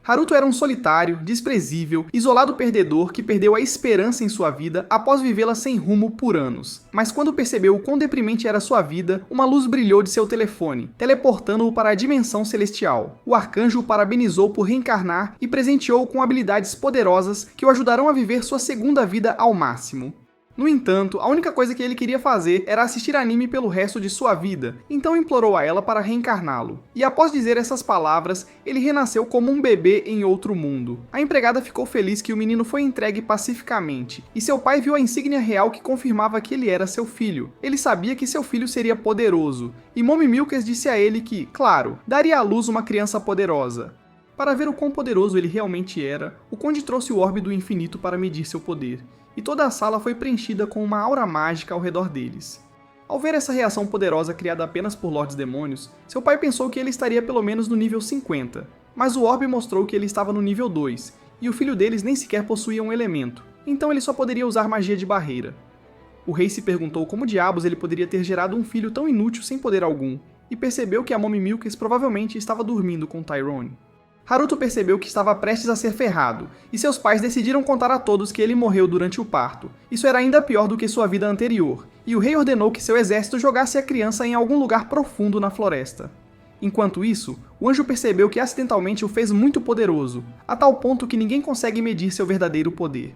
Haruto era um solitário, desprezível, isolado perdedor que perdeu a esperança em sua vida após vivê-la sem rumo por anos. Mas quando percebeu o quão deprimente era sua vida, uma luz brilhou de seu telefone, teleportando-o para a dimensão celestial. O arcanjo o parabenizou por reencarnar e presenteou-o com habilidades poderosas que o ajudarão a viver sua segunda vida ao máximo. No entanto, a única coisa que ele queria fazer era assistir anime pelo resto de sua vida, então implorou a ela para reencarná-lo. E após dizer essas palavras, ele renasceu como um bebê em outro mundo. A empregada ficou feliz que o menino foi entregue pacificamente, e seu pai viu a insígnia real que confirmava que ele era seu filho. Ele sabia que seu filho seria poderoso, e Mommy Milkers disse a ele que, claro, daria à luz uma criança poderosa. Para ver o quão poderoso ele realmente era, o Conde trouxe o orbe do infinito para medir seu poder, e toda a sala foi preenchida com uma aura mágica ao redor deles. Ao ver essa reação poderosa criada apenas por Lordes Demônios, seu pai pensou que ele estaria pelo menos no nível 50, mas o orbe mostrou que ele estava no nível 2, e o filho deles nem sequer possuía um elemento, então ele só poderia usar magia de barreira. O rei se perguntou como diabos ele poderia ter gerado um filho tão inútil sem poder algum, e percebeu que a Mommy Milkers provavelmente estava dormindo com Tyrone. Haruto percebeu que estava prestes a ser ferrado, e seus pais decidiram contar a todos que ele morreu durante o parto. Isso era ainda pior do que sua vida anterior, e o rei ordenou que seu exército jogasse a criança em algum lugar profundo na floresta. Enquanto isso, o anjo percebeu que acidentalmente o fez muito poderoso, a tal ponto que ninguém consegue medir seu verdadeiro poder.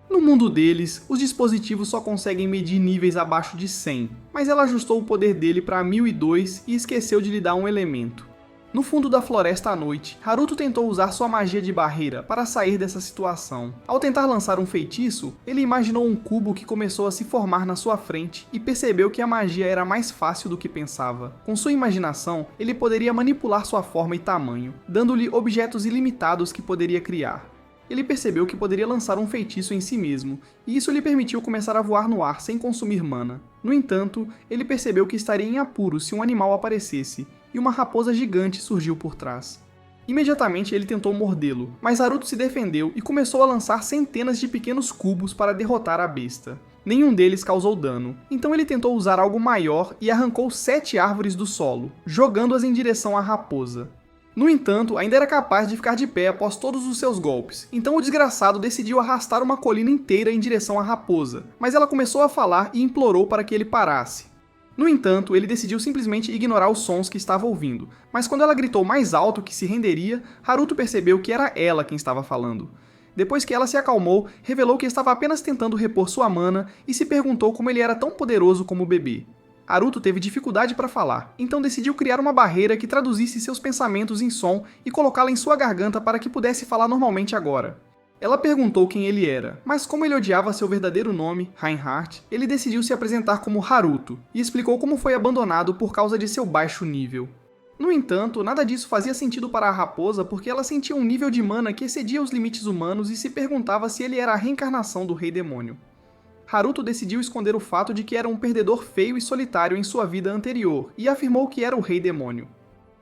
No mundo deles, os dispositivos só conseguem medir níveis abaixo de 100, mas ela ajustou o poder dele para 1002 e esqueceu de lhe dar um elemento. No fundo da floresta à noite, Haruto tentou usar sua magia de barreira para sair dessa situação. Ao tentar lançar um feitiço, ele imaginou um cubo que começou a se formar na sua frente e percebeu que a magia era mais fácil do que pensava. Com sua imaginação, ele poderia manipular sua forma e tamanho, dando-lhe objetos ilimitados que poderia criar. Ele percebeu que poderia lançar um feitiço em si mesmo, e isso lhe permitiu começar a voar no ar sem consumir mana. No entanto, ele percebeu que estaria em apuros se um animal aparecesse, e uma raposa gigante surgiu por trás. Imediatamente ele tentou mordê-lo, mas Haruto se defendeu e começou a lançar centenas de pequenos cubos para derrotar a besta. Nenhum deles causou dano, então ele tentou usar algo maior e arrancou 7 árvores do solo, jogando-as em direção à raposa. No entanto, ainda era capaz de ficar de pé após todos os seus golpes, então o desgraçado decidiu arrastar uma colina inteira em direção à raposa, mas ela começou a falar e implorou para que ele parasse. No entanto, ele decidiu simplesmente ignorar os sons que estava ouvindo, mas quando ela gritou mais alto que se renderia, Haruto percebeu que era ela quem estava falando. Depois que ela se acalmou, revelou que estava apenas tentando repor sua mana e se perguntou como ele era tão poderoso como o bebê. Haruto teve dificuldade para falar, então decidiu criar uma barreira que traduzisse seus pensamentos em som e colocá-la em sua garganta para que pudesse falar normalmente agora. Ela perguntou quem ele era, mas como ele odiava seu verdadeiro nome, Reinhardt, ele decidiu se apresentar como Haruto, e explicou como foi abandonado por causa de seu baixo nível. No entanto, nada disso fazia sentido para a raposa porque ela sentia um nível de mana que excedia os limites humanos e se perguntava se ele era a reencarnação do Rei Demônio. Haruto decidiu esconder o fato de que era um perdedor feio e solitário em sua vida anterior, e afirmou que era o Rei Demônio.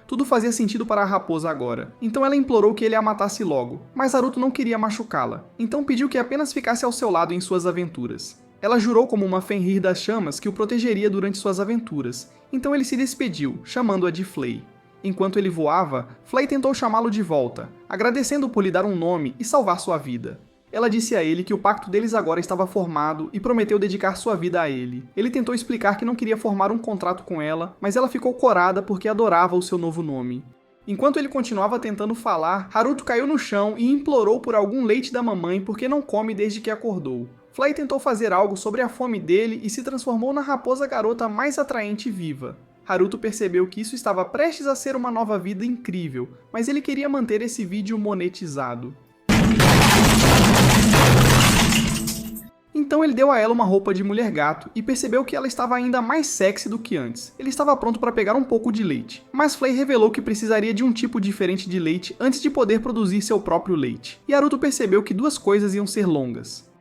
Tudo fazia sentido para a raposa agora, então ela implorou que ele a matasse logo, mas Haruto não queria machucá-la, então pediu que apenas ficasse ao seu lado em suas aventuras. Ela jurou como uma Fenrir das chamas que o protegeria durante suas aventuras, então ele se despediu, chamando-a de Flay. Enquanto ele voava, Flay tentou chamá-lo de volta, agradecendo por lhe dar um nome e salvar sua vida. Ela disse a ele que o pacto deles agora estava formado e prometeu dedicar sua vida a ele. Ele tentou explicar que não queria formar um contrato com ela, mas ela ficou corada porque adorava o seu novo nome. Enquanto ele continuava tentando falar, Haruto caiu no chão e implorou por algum leite da mamãe porque não come desde que acordou. Flay tentou fazer algo sobre a fome dele e se transformou na raposa garota mais atraente e viva. Haruto percebeu que isso estava prestes a ser uma nova vida incrível, mas ele queria manter esse vídeo monetizado. Então ele deu a ela uma roupa de mulher gato e percebeu que ela estava ainda mais sexy do que antes. Ele estava pronto para pegar um pouco de leite, mas Flay revelou que precisaria de um tipo diferente de leite antes de poder produzir seu próprio leite. E Haruto percebeu que duas coisas iam ser longas.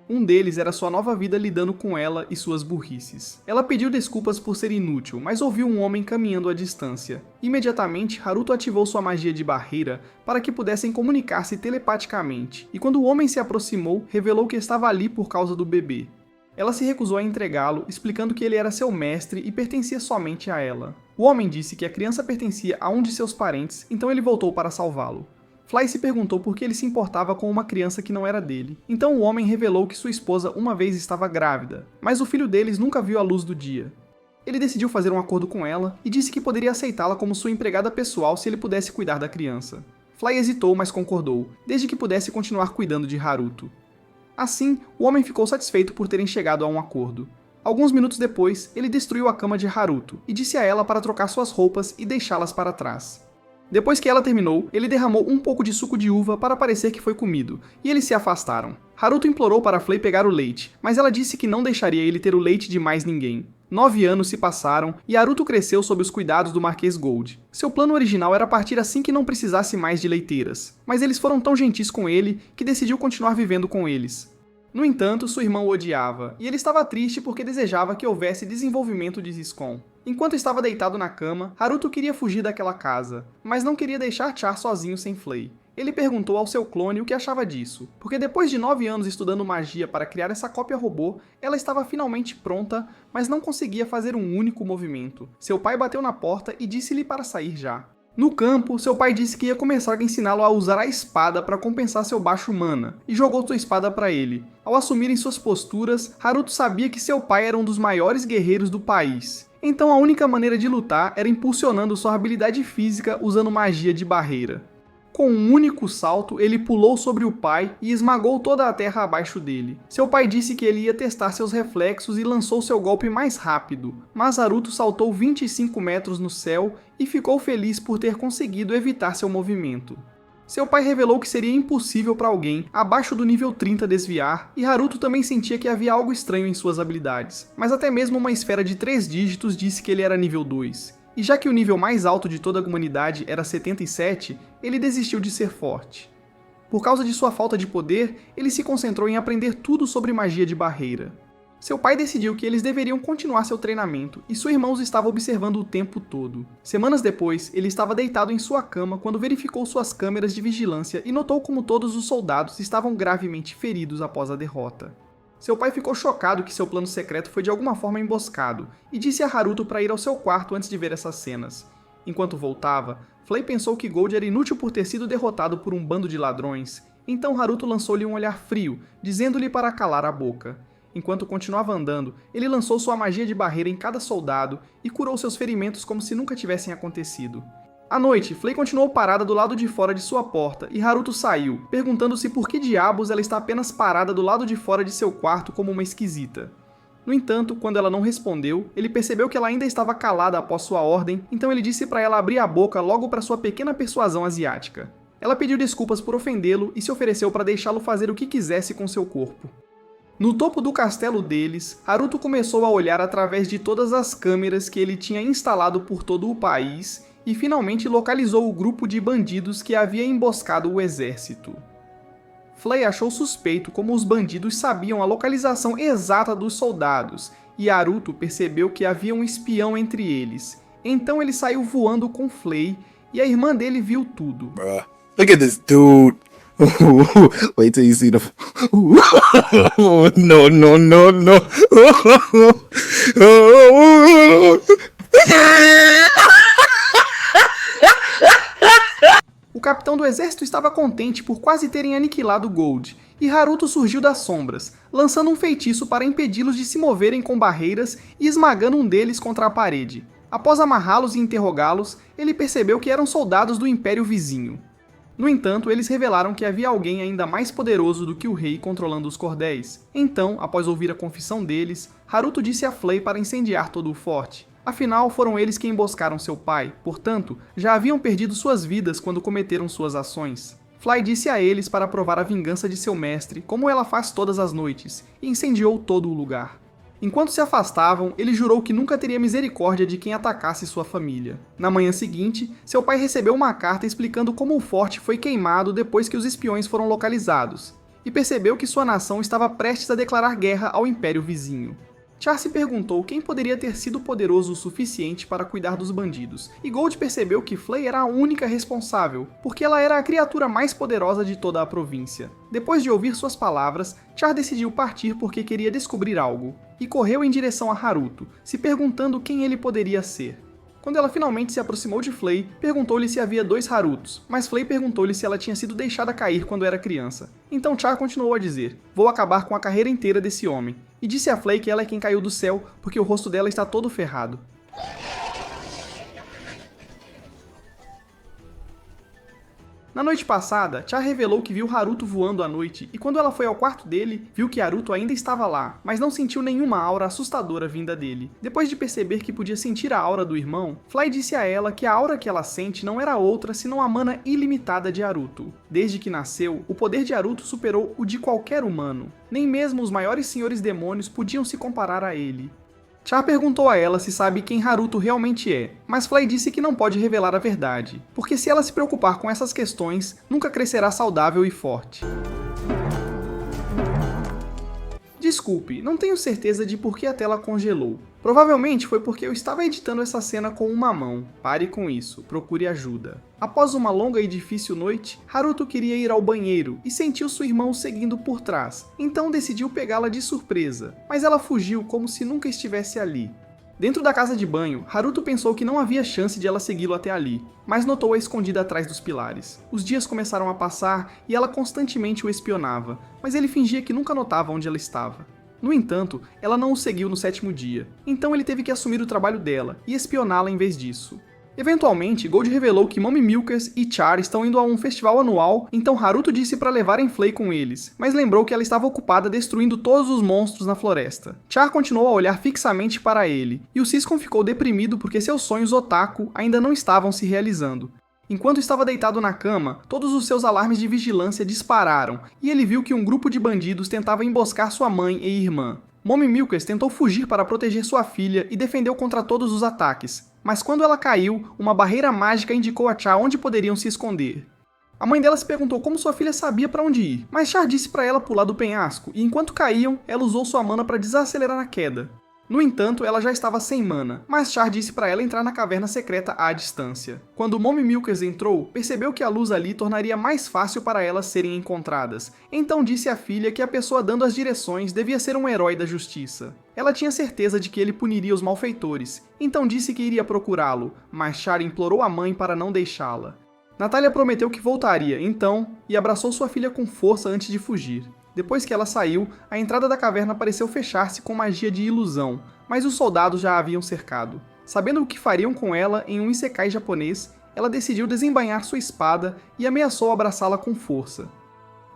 Um deles era sua nova vida lidando com ela e suas burrices. Ela pediu desculpas por ser inútil, mas ouviu um homem caminhando à distância. Imediatamente, Haruto ativou sua magia de barreira para que pudessem comunicar-se telepaticamente, e quando o homem se aproximou, revelou que estava ali por causa do bebê. Ela se recusou a entregá-lo, explicando que ele era seu mestre e pertencia somente a ela. O homem disse que a criança pertencia a um de seus parentes, então ele voltou para salvá-lo. Fly se perguntou por que ele se importava com uma criança que não era dele. Então o homem revelou que sua esposa uma vez estava grávida, mas o filho deles nunca viu a luz do dia. Ele decidiu fazer um acordo com ela e disse que poderia aceitá-la como sua empregada pessoal se ele pudesse cuidar da criança. Fly hesitou, mas concordou, desde que pudesse continuar cuidando de Haruto. Assim, o homem ficou satisfeito por terem chegado a um acordo. Alguns minutos depois, ele destruiu a cama de Haruto e disse a ela para trocar suas roupas e deixá-las para trás. Depois que ela terminou, ele derramou um pouco de suco de uva para parecer que foi comido, e eles se afastaram. Haruto implorou para Flay pegar o leite, mas ela disse que não deixaria ele ter o leite de mais ninguém. 9 anos se passaram e Haruto cresceu sob os cuidados do Marquês Gold. Seu plano original era partir assim que não precisasse mais de leiteiras, mas eles foram tão gentis com ele que decidiu continuar vivendo com eles. No entanto, sua irmã o odiava, e ele estava triste porque desejava que houvesse desenvolvimento de Ziscon. Enquanto estava deitado na cama, Haruto queria fugir daquela casa, mas não queria deixar Char sozinho sem Flay. Ele perguntou ao seu clone o que achava disso, porque depois de 9 anos estudando magia para criar essa cópia robô, ela estava finalmente pronta, mas não conseguia fazer um único movimento. Seu pai bateu na porta e disse-lhe para sair já. No campo, seu pai disse que ia começar a ensiná-lo a usar a espada para compensar seu baixo mana, e jogou sua espada para ele. Ao assumirem suas posturas, Haruto sabia que seu pai era um dos maiores guerreiros do país. Então a única maneira de lutar era impulsionando sua habilidade física usando magia de barreira. Com um único salto, ele pulou sobre o pai e esmagou toda a terra abaixo dele. Seu pai disse que ele ia testar seus reflexos e lançou seu golpe mais rápido, mas Haruto saltou 25 metros no céu e ficou feliz por ter conseguido evitar seu movimento. Seu pai revelou que seria impossível para alguém abaixo do nível 30 desviar, e Haruto também sentia que havia algo estranho em suas habilidades, mas até mesmo uma esfera de 3 dígitos disse que ele era nível 2. E já que o nível mais alto de toda a humanidade era 77, ele desistiu de ser forte. Por causa de sua falta de poder, ele se concentrou em aprender tudo sobre magia de barreira. Seu pai decidiu que eles deveriam continuar seu treinamento, e sua irmã os estava observando o tempo todo. Semanas depois, ele estava deitado em sua cama quando verificou suas câmeras de vigilância e notou como todos os soldados estavam gravemente feridos após a derrota. Seu pai ficou chocado que seu plano secreto foi de alguma forma emboscado, e disse a Haruto para ir ao seu quarto antes de ver essas cenas. Enquanto voltava, Flay pensou que Gold era inútil por ter sido derrotado por um bando de ladrões, então Haruto lançou-lhe um olhar frio, dizendo-lhe para calar a boca. Enquanto continuava andando, ele lançou sua magia de barreira em cada soldado e curou seus ferimentos como se nunca tivessem acontecido. À noite, Flay continuou parada do lado de fora de sua porta e Haruto saiu, perguntando-se por que diabos ela está apenas parada do lado de fora de seu quarto como uma esquisita. No entanto, quando ela não respondeu, ele percebeu que ela ainda estava calada após sua ordem, então ele disse para ela abrir a boca logo para sua pequena persuasão asiática. Ela pediu desculpas por ofendê-lo e se ofereceu para deixá-lo fazer o que quisesse com seu corpo. No topo do castelo deles, Haruto começou a olhar através de todas as câmeras que ele tinha instalado por todo o país e finalmente localizou o grupo de bandidos que havia emboscado o exército. Flay achou suspeito como os bandidos sabiam a localização exata dos soldados, e Haruto percebeu que havia um espião entre eles. Então ele saiu voando com Flay, e a irmã dele viu tudo. Look at this dude. Wait till you see the. No, no, no, no. O capitão do exército estava contente por quase terem aniquilado Gold, e Haruto surgiu das sombras, lançando um feitiço para impedi-los de se moverem com barreiras e esmagando um deles contra a parede. Após amarrá-los e interrogá-los, ele percebeu que eram soldados do Império Vizinho. No entanto, eles revelaram que havia alguém ainda mais poderoso do que o rei controlando os cordéis. Então, após ouvir a confissão deles, Haruto disse a Flay para incendiar todo o forte. Afinal, foram eles que emboscaram seu pai, portanto, já haviam perdido suas vidas quando cometeram suas ações. Flay disse a eles para provar a vingança de seu mestre, como ela faz todas as noites, e incendiou todo o lugar. Enquanto se afastavam, ele jurou que nunca teria misericórdia de quem atacasse sua família. Na manhã seguinte, seu pai recebeu uma carta explicando como o forte foi queimado depois que os espiões foram localizados, e percebeu que sua nação estava prestes a declarar guerra ao Império Vizinho. Char se perguntou quem poderia ter sido poderoso o suficiente para cuidar dos bandidos, e Gold percebeu que Flay era a única responsável, porque ela era a criatura mais poderosa de toda a província. Depois de ouvir suas palavras, Char decidiu partir porque queria descobrir algo, e correu em direção a Haruto, se perguntando quem ele poderia ser. Quando ela finalmente se aproximou de Flay, perguntou-lhe se havia 2 Harutos, mas Flay perguntou-lhe se ela tinha sido deixada cair quando era criança. Então Char continuou a dizer: "Vou acabar com a carreira inteira desse homem", e disse a Flay que ela é quem caiu do céu porque o rosto dela está todo ferrado. Na noite passada, Char revelou que viu Haruto voando à noite, e quando ela foi ao quarto dele, viu que Haruto ainda estava lá, mas não sentiu nenhuma aura assustadora vinda dele. Depois de perceber que podia sentir a aura do irmão, Fly disse a ela que a aura que ela sente não era outra senão a mana ilimitada de Haruto. Desde que nasceu, o poder de Haruto superou o de qualquer humano. Nem mesmo os maiores senhores demônios podiam se comparar a ele. Char perguntou a ela se sabe quem Haruto realmente é, mas Fly disse que não pode revelar a verdade, porque se ela se preocupar com essas questões, nunca crescerá saudável e forte. Desculpe, não tenho certeza de por que a tela congelou. Provavelmente foi porque eu estava editando essa cena com uma mão. Pare com isso, procure ajuda. Após uma longa e difícil noite, Haruto queria ir ao banheiro e sentiu seu irmão seguindo por trás, então decidiu pegá-la de surpresa, mas ela fugiu como se nunca estivesse ali. Dentro da casa de banho, Haruto pensou que não havia chance de ela segui-lo até ali, mas notou-a escondida atrás dos pilares. Os dias começaram a passar e ela constantemente o espionava, mas ele fingia que nunca notava onde ela estava. No entanto, ela não o seguiu no 7º dia, então ele teve que assumir o trabalho dela e espioná-la em vez disso. Eventualmente, Gold revelou que Mommy Milkers e Char estão indo a um festival anual, então Haruto disse para levarem Flay com eles, mas lembrou que ela estava ocupada destruindo todos os monstros na floresta. Char continuou a olhar fixamente para ele, e o Siscon ficou deprimido porque seus sonhos otaku ainda não estavam se realizando. Enquanto estava deitado na cama, todos os seus alarmes de vigilância dispararam, e ele viu que um grupo de bandidos tentava emboscar sua mãe e irmã. Mommy Milkers tentou fugir para proteger sua filha e defendeu contra todos os ataques, mas quando ela caiu, uma barreira mágica indicou a Char onde poderiam se esconder. A mãe dela se perguntou como sua filha sabia para onde ir, mas Char disse para ela pular do penhasco, e enquanto caíam, ela usou sua mana para desacelerar a queda. No entanto, ela já estava sem mana, mas Char disse para ela entrar na caverna secreta à distância. Quando Mommy Milkers entrou, percebeu que a luz ali tornaria mais fácil para elas serem encontradas, então disse à filha que a pessoa dando as direções devia ser um herói da justiça. Ela tinha certeza de que ele puniria os malfeitores, então disse que iria procurá-lo, mas Char implorou a mãe para não deixá-la. Natália prometeu que voltaria, então, e abraçou sua filha com força antes de fugir. Depois que ela saiu, a entrada da caverna pareceu fechar-se com magia de ilusão, mas os soldados já a haviam cercado. Sabendo o que fariam com ela em um isekai japonês, ela decidiu desembainhar sua espada e ameaçou abraçá-la com força.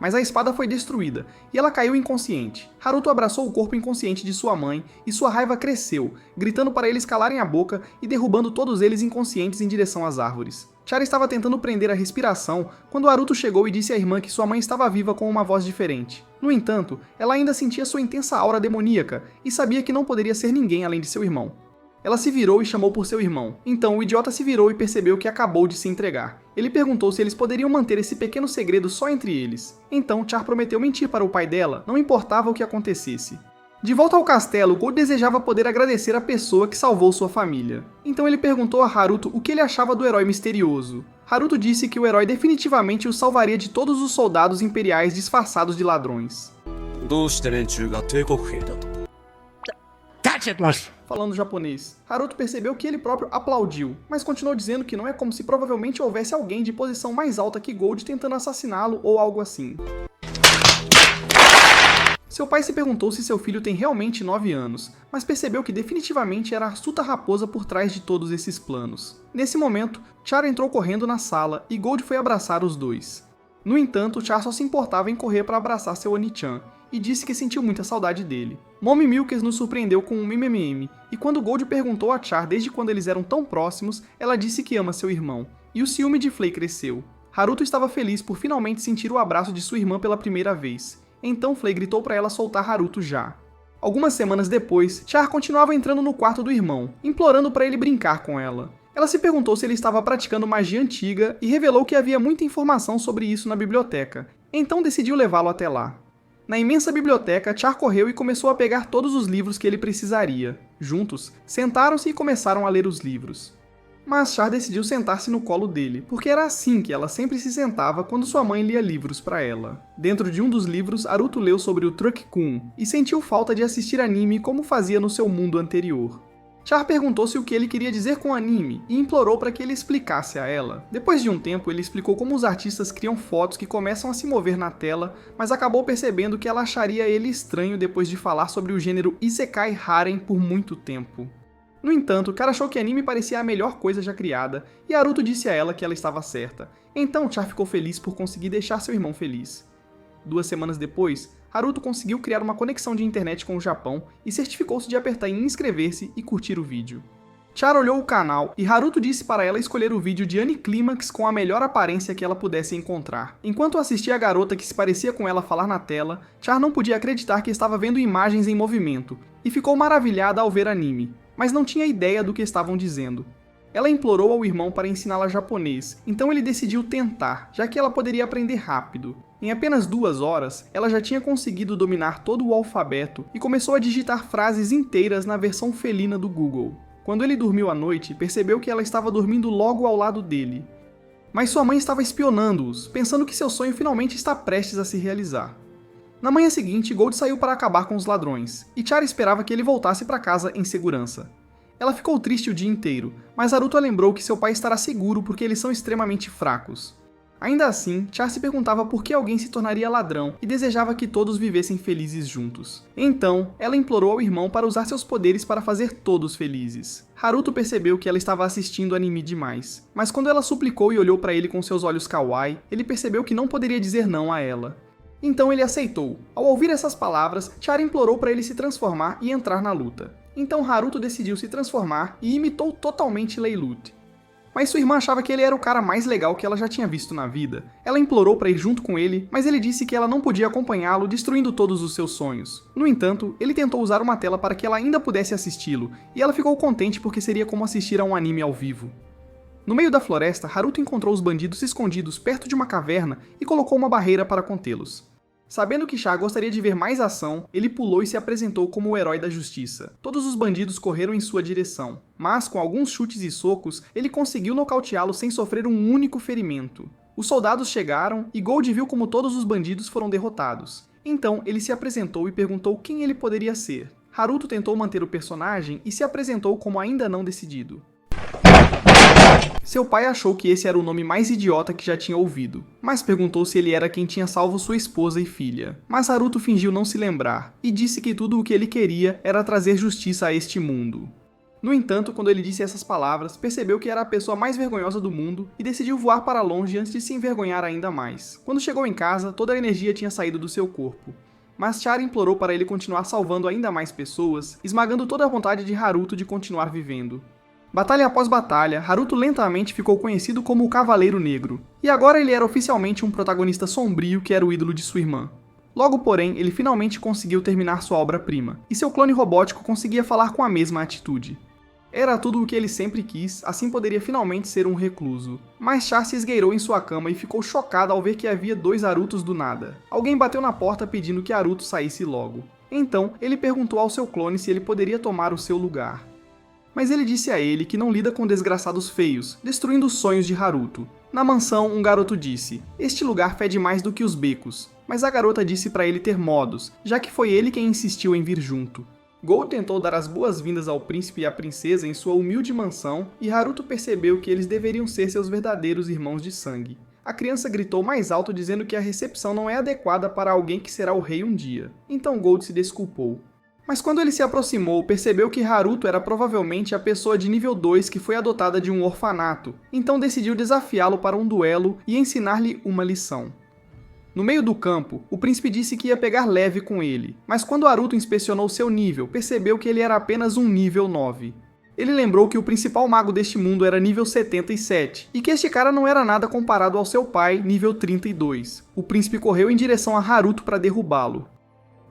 Mas a espada foi destruída, e ela caiu inconsciente. Haruto abraçou o corpo inconsciente de sua mãe, e sua raiva cresceu, gritando para eles calarem a boca e derrubando todos eles inconscientes em direção às árvores. Char estava tentando prender a respiração quando Haruto chegou e disse à irmã que sua mãe estava viva com uma voz diferente. No entanto, ela ainda sentia sua intensa aura demoníaca, e sabia que não poderia ser ninguém além de seu irmão. Ela se virou e chamou por seu irmão. Então o idiota se virou e percebeu que acabou de se entregar. Ele perguntou se eles poderiam manter esse pequeno segredo só entre eles. Então Char prometeu mentir para o pai dela, não importava o que acontecesse. De volta ao castelo, Gold desejava poder agradecer a pessoa que salvou sua família. Então ele perguntou a Haruto o que ele achava do herói misterioso. Haruto disse que o herói definitivamente o salvaria de todos os soldados imperiais disfarçados de ladrões. Falando japonês, Haruto percebeu que ele próprio aplaudiu, mas continuou dizendo que não é como se provavelmente houvesse alguém de posição mais alta que Gold tentando assassiná-lo ou algo assim. Seu pai se perguntou se seu filho tem realmente 9 anos, mas percebeu que definitivamente era a astuta raposa por trás de todos esses planos. Nesse momento, Char entrou correndo na sala e Gold foi abraçar os dois. No entanto, Char só se importava em correr para abraçar seu Oni-chan, e disse que sentiu muita saudade dele. Mommy Milkers nos surpreendeu com um mimimi, e quando Gold perguntou a Char desde quando eles eram tão próximos, ela disse que ama seu irmão, e o ciúme de Flay cresceu. Haruto estava feliz por finalmente sentir o abraço de sua irmã pela primeira vez, então Flay gritou para ela soltar Haruto já. Algumas semanas depois, Char continuava entrando no quarto do irmão, implorando para ele brincar com ela. Ela se perguntou se ele estava praticando magia antiga e revelou que havia muita informação sobre isso na biblioteca, então decidiu levá-lo até lá. Na imensa biblioteca, Char correu e começou a pegar todos os livros que ele precisaria. Juntos, sentaram-se e começaram a ler os livros. Mas Char decidiu sentar-se no colo dele, porque era assim que ela sempre se sentava quando sua mãe lia livros para ela. Dentro de um dos livros, Haruto leu sobre o Truck-kun e sentiu falta de assistir anime como fazia no seu mundo anterior. Char perguntou-se o que ele queria dizer com o anime e implorou para que ele explicasse a ela. Depois de um tempo, ele explicou como os artistas criam fotos que começam a se mover na tela, mas acabou percebendo que ela acharia ele estranho depois de falar sobre o gênero Isekai Harem por muito tempo. No entanto, Char achou que anime parecia a melhor coisa já criada, e Haruto disse a ela que ela estava certa. Então Char ficou feliz por conseguir deixar seu irmão feliz. 2 semanas depois, Haruto conseguiu criar uma conexão de internet com o Japão e certificou-se de apertar em inscrever-se e curtir o vídeo. Char olhou o canal e Haruto disse para ela escolher o vídeo de Anticlimax com a melhor aparência que ela pudesse encontrar. Enquanto assistia a garota que se parecia com ela falar na tela, Char não podia acreditar que estava vendo imagens em movimento, e ficou maravilhada ao ver anime, mas não tinha ideia do que estavam dizendo. Ela implorou ao irmão para ensiná-la japonês, então ele decidiu tentar, já que ela poderia aprender rápido. Em apenas 2 horas, ela já tinha conseguido dominar todo o alfabeto e começou a digitar frases inteiras na versão felina do Google. Quando ele dormiu à noite, percebeu que ela estava dormindo logo ao lado dele. Mas sua mãe estava espionando-os, pensando que seu sonho finalmente está prestes a se realizar. Na manhã seguinte, Gold saiu para acabar com os ladrões, e Char esperava que ele voltasse para casa em segurança. Ela ficou triste o dia inteiro, mas Haruto a lembrou que seu pai estará seguro porque eles são extremamente fracos. Ainda assim, Char se perguntava por que alguém se tornaria ladrão e desejava que todos vivessem felizes juntos. Então, ela implorou ao irmão para usar seus poderes para fazer todos felizes. Haruto percebeu que ela estava assistindo anime demais, mas quando ela suplicou e olhou para ele com seus olhos kawaii, ele percebeu que não poderia dizer não a ela. Então ele aceitou. Ao ouvir essas palavras, Char implorou para ele se transformar e entrar na luta. Então Haruto decidiu se transformar e imitou totalmente Leilut. Mas sua irmã achava que ele era o cara mais legal que ela já tinha visto na vida. Ela implorou para ir junto com ele, mas ele disse que ela não podia acompanhá-lo, destruindo todos os seus sonhos. No entanto, ele tentou usar uma tela para que ela ainda pudesse assisti-lo, e ela ficou contente porque seria como assistir a um anime ao vivo. No meio da floresta, Haruto encontrou os bandidos escondidos perto de uma caverna e colocou uma barreira para contê-los. Sabendo que Char gostaria de ver mais ação, ele pulou e se apresentou como o herói da justiça. Todos os bandidos correram em sua direção, mas com alguns chutes e socos, ele conseguiu nocauteá-los sem sofrer um único ferimento. Os soldados chegaram e Gold viu como todos os bandidos foram derrotados. Então ele se apresentou e perguntou quem ele poderia ser. Haruto tentou manter o personagem e se apresentou como ainda não decidido. Seu pai achou que esse era o nome mais idiota que já tinha ouvido, mas perguntou se ele era quem tinha salvo sua esposa e filha. Mas Haruto fingiu não se lembrar, e disse que tudo o que ele queria era trazer justiça a este mundo. No entanto, quando ele disse essas palavras, percebeu que era a pessoa mais vergonhosa do mundo e decidiu voar para longe antes de se envergonhar ainda mais. Quando chegou em casa, toda a energia tinha saído do seu corpo. Mas Char implorou para ele continuar salvando ainda mais pessoas, esmagando toda a vontade de Haruto de continuar vivendo. Batalha após batalha, Haruto lentamente ficou conhecido como o Cavaleiro Negro, e agora ele era oficialmente um protagonista sombrio que era o ídolo de sua irmã. Logo, porém, ele finalmente conseguiu terminar sua obra-prima, e seu clone robótico conseguia falar com a mesma atitude. Era tudo o que ele sempre quis, assim poderia finalmente ser um recluso. Mas Char se esgueirou em sua cama e ficou chocado ao ver que havia 2 Harutos do nada. Alguém bateu na porta pedindo que Haruto saísse logo. Então, ele perguntou ao seu clone se ele poderia tomar o seu lugar. Mas ele disse a ele que não lida com desgraçados feios, destruindo os sonhos de Haruto. Na mansão, um garoto disse: "Este lugar fede mais do que os becos", mas a garota disse para ele ter modos, já que foi ele quem insistiu em vir junto. Gold tentou dar as boas-vindas ao príncipe e à princesa em sua humilde mansão, e Haruto percebeu que eles deveriam ser seus verdadeiros irmãos de sangue. A criança gritou mais alto dizendo que a recepção não é adequada para alguém que será o rei um dia. Então Gold se desculpou. Mas quando ele se aproximou, percebeu que Haruto era provavelmente a pessoa de nível 2 que foi adotada de um orfanato, então decidiu desafiá-lo para um duelo e ensinar-lhe uma lição. No meio do campo, o príncipe disse que ia pegar leve com ele, mas quando Haruto inspecionou seu nível, percebeu que ele era apenas um nível 9. Ele lembrou que o principal mago deste mundo era nível 77, e que este cara não era nada comparado ao seu pai, nível 32. O príncipe correu em direção a Haruto para derrubá-lo.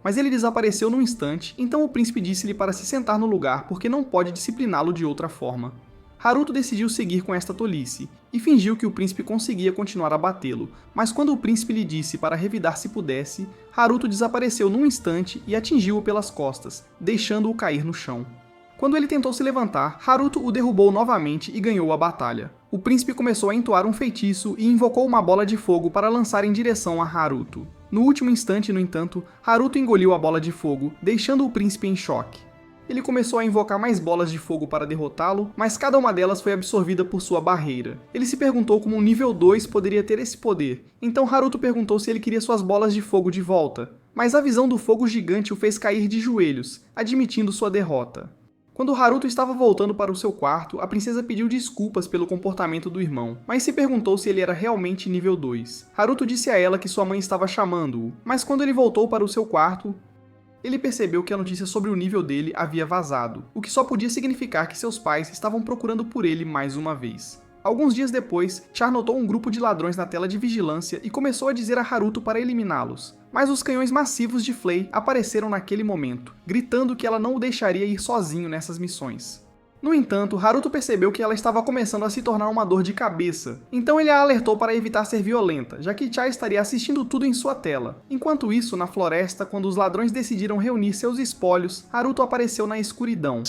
Mas ele desapareceu num instante, então o príncipe disse-lhe para se sentar no lugar porque não pode discipliná-lo de outra forma. Haruto decidiu seguir com esta tolice, e fingiu que o príncipe conseguia continuar a batê-lo, mas quando o príncipe lhe disse para revidar se pudesse, Haruto desapareceu num instante e atingiu-o pelas costas, deixando-o cair no chão. Quando ele tentou se levantar, Haruto o derrubou novamente e ganhou a batalha. O príncipe começou a entoar um feitiço e invocou uma bola de fogo para lançar em direção a Haruto. No último instante, no entanto, Haruto engoliu a bola de fogo, deixando o príncipe em choque. Ele começou a invocar mais bolas de fogo para derrotá-lo, mas cada uma delas foi absorvida por sua barreira. Ele se perguntou como um nível 2 poderia ter esse poder, então Haruto perguntou se ele queria suas bolas de fogo de volta, mas a visão do fogo gigante o fez cair de joelhos, admitindo sua derrota. Quando Haruto estava voltando para o seu quarto, a princesa pediu desculpas pelo comportamento do irmão, mas se perguntou se ele era realmente nível 2. Haruto disse a ela que sua mãe estava chamando-o, mas quando ele voltou para o seu quarto, ele percebeu que a notícia sobre o nível dele havia vazado, o que só podia significar que seus pais estavam procurando por ele mais uma vez. Alguns dias depois, Char notou um grupo de ladrões na tela de vigilância e começou a dizer a Haruto para eliminá-los. Mas os canhões massivos de Flay apareceram naquele momento, gritando que ela não o deixaria ir sozinho nessas missões. No entanto, Haruto percebeu que ela estava começando a se tornar uma dor de cabeça, então ele a alertou para evitar ser violenta, já que Char estaria assistindo tudo em sua tela. Enquanto isso, na floresta, quando os ladrões decidiram reunir seus espólios, Haruto apareceu na escuridão.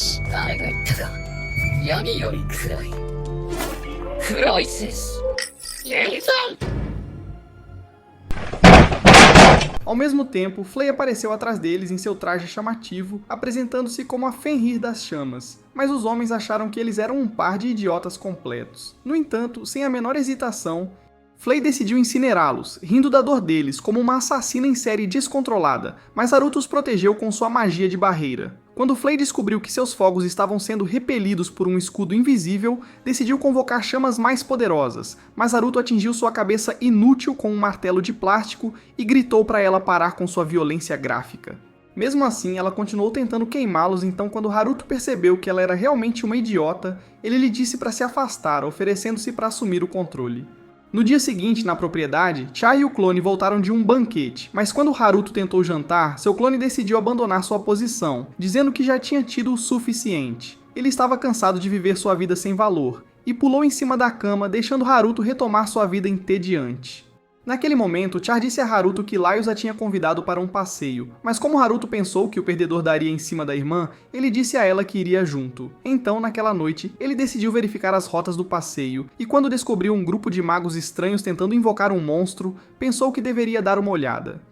Ao mesmo tempo, Flay apareceu atrás deles em seu traje chamativo, apresentando-se como a Fenrir das Chamas, mas os homens acharam que eles eram um par de idiotas completos. No entanto, sem a menor hesitação, Flay decidiu incinerá-los, rindo da dor deles como uma assassina em série descontrolada, mas Haruto os protegeu com sua magia de barreira. Quando Flay descobriu que seus fogos estavam sendo repelidos por um escudo invisível, decidiu convocar chamas mais poderosas, mas Haruto atingiu sua cabeça inútil com um martelo de plástico e gritou para ela parar com sua violência gráfica. Mesmo assim, ela continuou tentando queimá-los, então quando Haruto percebeu que ela era realmente uma idiota, ele lhe disse para se afastar, oferecendo-se para assumir o controle. No dia seguinte, na propriedade, Char e o clone voltaram de um banquete, mas quando Haruto tentou jantar, seu clone decidiu abandonar sua posição, dizendo que já tinha tido o suficiente. Ele estava cansado de viver sua vida sem valor, e pulou em cima da cama, deixando Haruto retomar sua vida entediante. Naquele momento, Char disse a Haruto que Laios a tinha convidado para um passeio, mas como Haruto pensou que o perdedor daria em cima da irmã, ele disse a ela que iria junto. Então, naquela noite, ele decidiu verificar as rotas do passeio, e quando descobriu um grupo de magos estranhos tentando invocar um monstro, pensou que deveria dar uma olhada.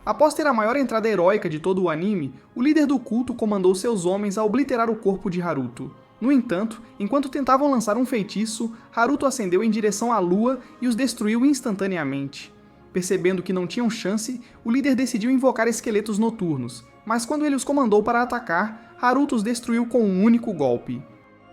Após ter a maior entrada heróica de todo o anime, o líder do culto comandou seus homens a obliterar o corpo de Haruto. No entanto, enquanto tentavam lançar um feitiço, Haruto ascendeu em direção à lua e os destruiu instantaneamente. Percebendo que não tinham chance, o líder decidiu invocar esqueletos noturnos, mas quando ele os comandou para atacar, Haruto os destruiu com um único golpe.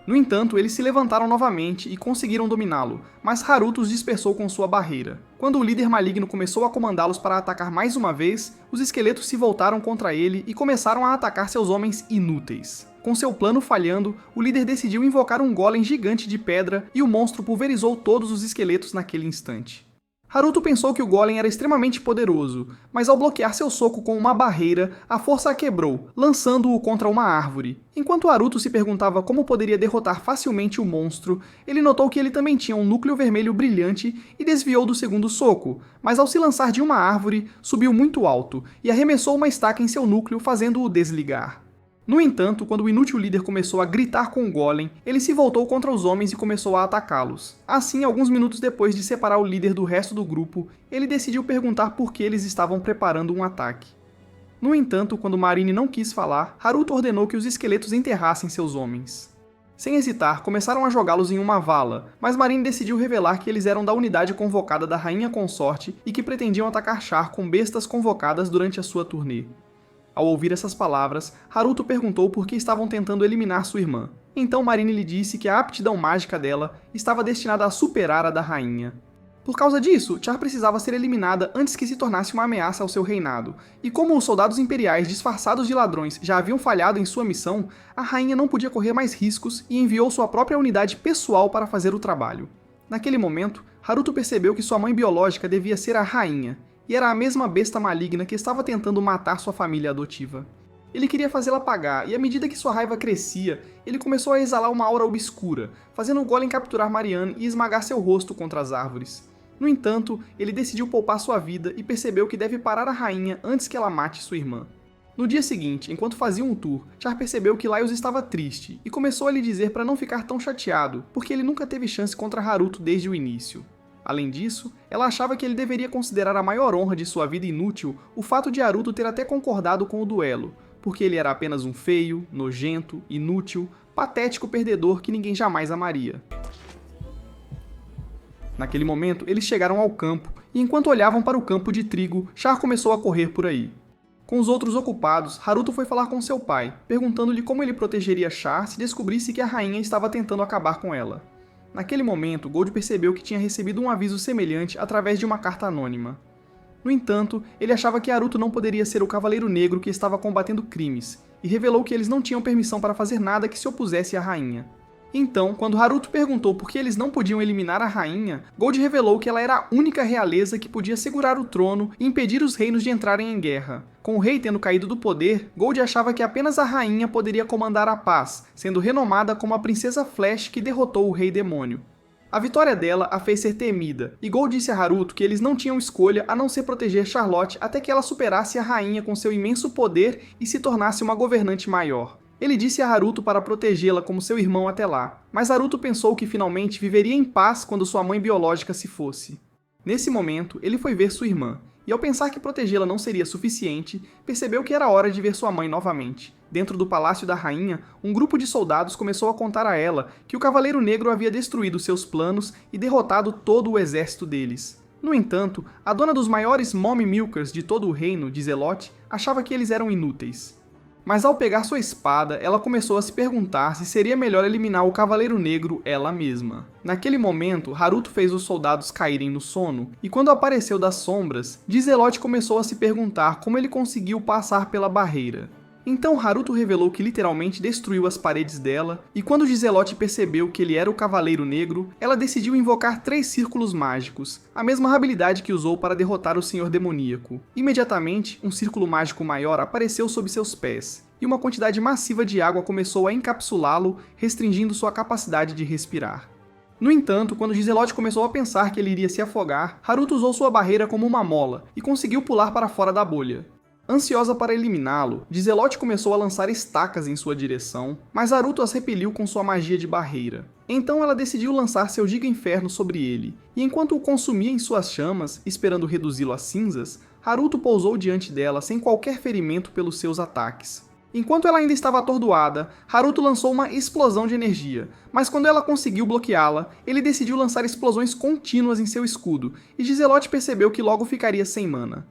No entanto, eles se levantaram novamente e conseguiram dominá-lo, mas Haruto os dispersou com sua barreira. Quando o líder maligno começou a comandá-los para atacar mais uma vez, os esqueletos se voltaram contra ele e começaram a atacar seus homens inúteis. Com seu plano falhando, o líder decidiu invocar um golem gigante de pedra e o monstro pulverizou todos os esqueletos naquele instante. Haruto pensou que o golem era extremamente poderoso, mas ao bloquear seu soco com uma barreira, a força a quebrou, lançando-o contra uma árvore. Enquanto Haruto se perguntava como poderia derrotar facilmente o monstro, ele notou que ele também tinha um núcleo vermelho brilhante e desviou do segundo soco, mas ao se lançar de uma árvore, subiu muito alto e arremessou uma estaca em seu núcleo, fazendo-o desligar. No entanto, quando o inútil líder começou a gritar com o golem, ele se voltou contra os homens e começou a atacá-los. Assim, alguns minutos depois de separar o líder do resto do grupo, ele decidiu perguntar por que eles estavam preparando um ataque. No entanto, quando Marine não quis falar, Haruto ordenou que os esqueletos enterrassem seus homens. Sem hesitar, começaram a jogá-los em uma vala, mas Marine decidiu revelar que eles eram da unidade convocada da Rainha Consorte e que pretendiam atacar Char com bestas convocadas durante a sua turnê. Ao ouvir essas palavras, Haruto perguntou por que estavam tentando eliminar sua irmã. Então Marine lhe disse que a aptidão mágica dela estava destinada a superar a da rainha. Por causa disso, Char precisava ser eliminada antes que se tornasse uma ameaça ao seu reinado, e como os soldados imperiais disfarçados de ladrões já haviam falhado em sua missão, a rainha não podia correr mais riscos e enviou sua própria unidade pessoal para fazer o trabalho. Naquele momento, Haruto percebeu que sua mãe biológica devia ser a rainha, e era a mesma besta maligna que estava tentando matar sua família adotiva. Ele queria fazê-la pagar, e à medida que sua raiva crescia, ele começou a exalar uma aura obscura, fazendo o golem capturar Marianne e esmagar seu rosto contra as árvores. No entanto, ele decidiu poupar sua vida e percebeu que deve parar a rainha antes que ela mate sua irmã. No dia seguinte, enquanto fazia um tour, Char percebeu que Laios estava triste, e começou a lhe dizer para não ficar tão chateado, porque ele nunca teve chance contra Haruto desde o início. Além disso, ela achava que ele deveria considerar a maior honra de sua vida inútil o fato de Haruto ter até concordado com o duelo, porque ele era apenas um feio, nojento, inútil, patético perdedor que ninguém jamais amaria. Naquele momento, eles chegaram ao campo, e enquanto olhavam para o campo de trigo, Char começou a correr por aí. Com os outros ocupados, Haruto foi falar com seu pai, perguntando-lhe como ele protegeria Char se descobrisse que a rainha estava tentando acabar com ela. Naquele momento, Gold percebeu que tinha recebido um aviso semelhante através de uma carta anônima. No entanto, ele achava que Haruto não poderia ser o Cavaleiro Negro que estava combatendo crimes, e revelou que eles não tinham permissão para fazer nada que se opusesse à rainha. Então, quando Haruto perguntou por que eles não podiam eliminar a rainha, Gold revelou que ela era a única realeza que podia segurar o trono e impedir os reinos de entrarem em guerra. Com o rei tendo caído do poder, Gold achava que apenas a rainha poderia comandar a paz, sendo renomada como a Princesa Flash que derrotou o Rei Demônio. A vitória dela a fez ser temida, e Gold disse a Haruto que eles não tinham escolha a não ser proteger Charlotte até que ela superasse a rainha com seu imenso poder e se tornasse uma governante maior. Ele disse a Haruto para protegê-la como seu irmão até lá, mas Haruto pensou que finalmente viveria em paz quando sua mãe biológica se fosse. Nesse momento, ele foi ver sua irmã, e ao pensar que protegê-la não seria suficiente, percebeu que era hora de ver sua mãe novamente. Dentro do palácio da rainha, um grupo de soldados começou a contar a ela que o Cavaleiro Negro havia destruído seus planos e derrotado todo o exército deles. No entanto, a dona dos maiores Mommy Milkers de todo o reino, de Zelote, achava que eles eram inúteis. Mas ao pegar sua espada, ela começou a se perguntar se seria melhor eliminar o Cavaleiro Negro ela mesma. Naquele momento, Haruto fez os soldados caírem no sono, e quando apareceu das sombras, Gizelote começou a se perguntar como ele conseguiu passar pela barreira. Então Haruto revelou que literalmente destruiu as paredes dela, e quando Gizelote percebeu que ele era o Cavaleiro Negro, ela decidiu invocar 3 círculos mágicos, a mesma habilidade que usou para derrotar o Senhor Demoníaco. Imediatamente, um círculo mágico maior apareceu sob seus pés, e uma quantidade massiva de água começou a encapsulá-lo, restringindo sua capacidade de respirar. No entanto, quando Gizelote começou a pensar que ele iria se afogar, Haruto usou sua barreira como uma mola, e conseguiu pular para fora da bolha. Ansiosa para eliminá-lo, Gizelote começou a lançar estacas em sua direção, mas Haruto as repeliu com sua magia de barreira. Então ela decidiu lançar seu Giga Inferno sobre ele, e enquanto o consumia em suas chamas, esperando reduzi-lo a cinzas, Haruto pousou diante dela sem qualquer ferimento pelos seus ataques. Enquanto ela ainda estava atordoada, Haruto lançou uma explosão de energia, mas quando ela conseguiu bloqueá-la, ele decidiu lançar explosões contínuas em seu escudo, e Gizelote percebeu que logo ficaria sem mana.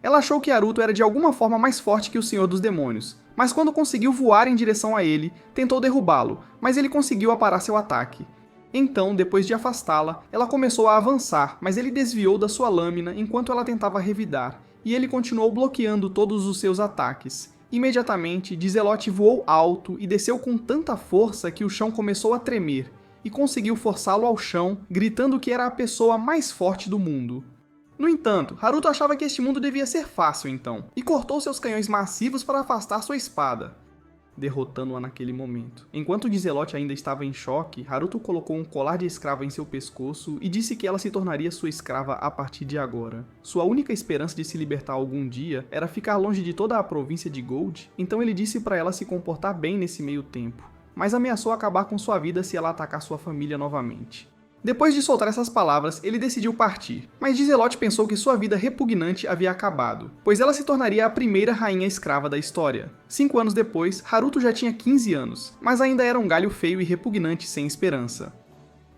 Ela achou que Haruto era de alguma forma mais forte que o Senhor dos Demônios, mas quando conseguiu voar em direção a ele, tentou derrubá-lo, mas ele conseguiu aparar seu ataque. Então, depois de afastá-la, ela começou a avançar, mas ele desviou da sua lâmina enquanto ela tentava revidar, e ele continuou bloqueando todos os seus ataques. Imediatamente, Gizelote voou alto e desceu com tanta força que o chão começou a tremer, e conseguiu forçá-lo ao chão, gritando que era a pessoa mais forte do mundo. No entanto, Haruto achava que este mundo devia ser fácil então, e cortou seus canhões massivos para afastar sua espada, derrotando-a naquele momento. Enquanto Gizelote ainda estava em choque, Haruto colocou um colar de escrava em seu pescoço e disse que ela se tornaria sua escrava a partir de agora. Sua única esperança de se libertar algum dia era ficar longe de toda a província de Gold, então ele disse para ela se comportar bem nesse meio tempo, mas ameaçou acabar com sua vida se ela atacar sua família novamente. Depois de soltar essas palavras, ele decidiu partir, mas Gizelote pensou que sua vida repugnante havia acabado, pois ela se tornaria a primeira rainha escrava da história. 5 anos depois, Haruto já tinha 15 anos, mas ainda era um galho feio e repugnante sem esperança.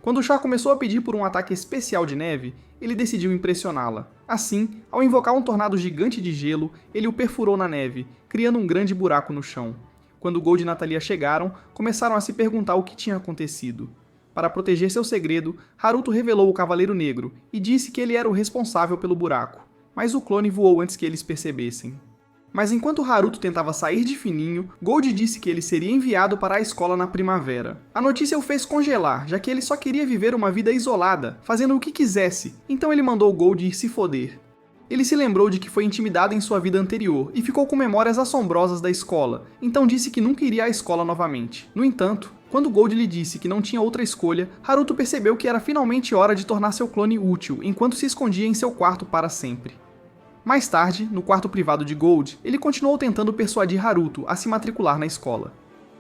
Quando Char começou a pedir por um ataque especial de neve, ele decidiu impressioná-la. Assim, ao invocar um tornado gigante de gelo, ele o perfurou na neve, criando um grande buraco no chão. Quando Gold e Natalia chegaram, começaram a se perguntar o que tinha acontecido. Para proteger seu segredo, Haruto revelou o Cavaleiro Negro e disse que ele era o responsável pelo buraco, mas o clone voou antes que eles percebessem. Mas enquanto Haruto tentava sair de fininho, Gold disse que ele seria enviado para a escola na primavera. A notícia o fez congelar, já que ele só queria viver uma vida isolada, fazendo o que quisesse, então ele mandou Gold ir se foder. Ele se lembrou de que foi intimidado em sua vida anterior e ficou com memórias assombrosas da escola, então disse que nunca iria à escola novamente. No entanto, quando Gold lhe disse que não tinha outra escolha, Haruto percebeu que era finalmente hora de tornar seu clone útil, enquanto se escondia em seu quarto para sempre. Mais tarde, no quarto privado de Gold, ele continuou tentando persuadir Haruto a se matricular na escola.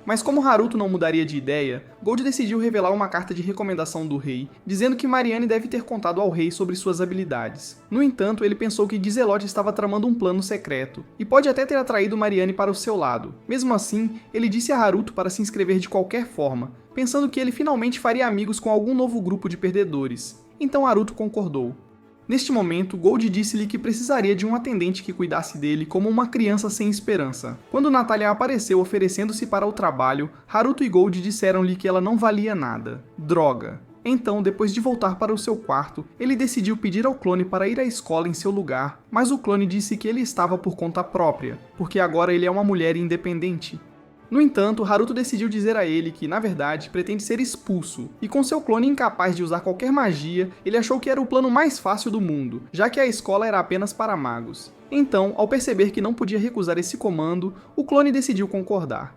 Mas como Haruto não mudaria de ideia, Gold decidiu revelar uma carta de recomendação do rei, dizendo que Mariane deve ter contado ao rei sobre suas habilidades. No entanto, ele pensou que Gizelote estava tramando um plano secreto, e pode até ter atraído Mariane para o seu lado. Mesmo assim, ele disse a Haruto para se inscrever de qualquer forma, pensando que ele finalmente faria amigos com algum novo grupo de perdedores. Então Haruto concordou. Neste momento, Gold disse-lhe que precisaria de um atendente que cuidasse dele como uma criança sem esperança. Quando Natália apareceu oferecendo-se para o trabalho, Haruto e Gold disseram-lhe que ela não valia nada. Droga. Então, depois de voltar para o seu quarto, ele decidiu pedir ao clone para ir à escola em seu lugar, mas o clone disse que ele estava por conta própria, porque agora ele é uma mulher independente. No entanto, Haruto decidiu dizer a ele que, na verdade, pretende ser expulso, e com seu clone incapaz de usar qualquer magia, ele achou que era o plano mais fácil do mundo, já que a escola era apenas para magos. Então, ao perceber que não podia recusar esse comando, o clone decidiu concordar.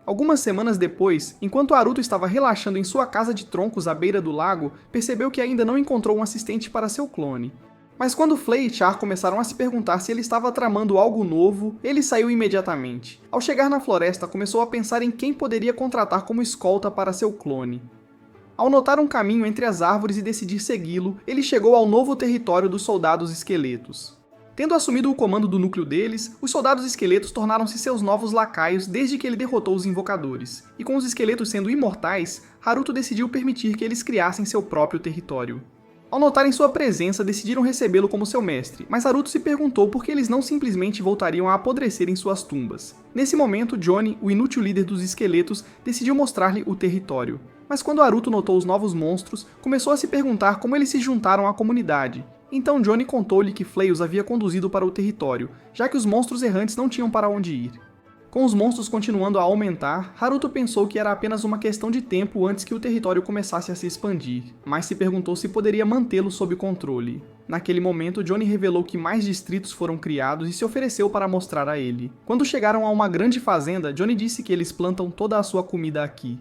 Algumas semanas depois, enquanto Haruto estava relaxando em sua casa de troncos à beira do lago, percebeu que ainda não encontrou um assistente para seu clone. Mas quando Flay e Char começaram a se perguntar se ele estava tramando algo novo, ele saiu imediatamente. Ao chegar na floresta, começou a pensar em quem poderia contratar como escolta para seu clone. Ao notar um caminho entre as árvores e decidir segui-lo, ele chegou ao novo território dos soldados esqueletos. Tendo assumido o comando do núcleo deles, os soldados esqueletos tornaram-se seus novos lacaios desde que ele derrotou os invocadores. E com os esqueletos sendo imortais, Haruto decidiu permitir que eles criassem seu próprio território. Ao notarem sua presença, decidiram recebê-lo como seu mestre, mas Haruto se perguntou por que eles não simplesmente voltariam a apodrecer em suas tumbas. Nesse momento, Johnny, o inútil líder dos esqueletos, decidiu mostrar-lhe o território. Mas quando Haruto notou os novos monstros, começou a se perguntar como eles se juntaram à comunidade. Então Johnny contou-lhe que Flay os havia conduzido para o território, já que os monstros errantes não tinham para onde ir. Com os monstros continuando a aumentar, Haruto pensou que era apenas uma questão de tempo antes que o território começasse a se expandir, mas se perguntou se poderia mantê-lo sob controle. Naquele momento, Johnny revelou que mais distritos foram criados e se ofereceu para mostrar a ele. Quando chegaram a uma grande fazenda, Johnny disse que eles plantam toda a sua comida aqui.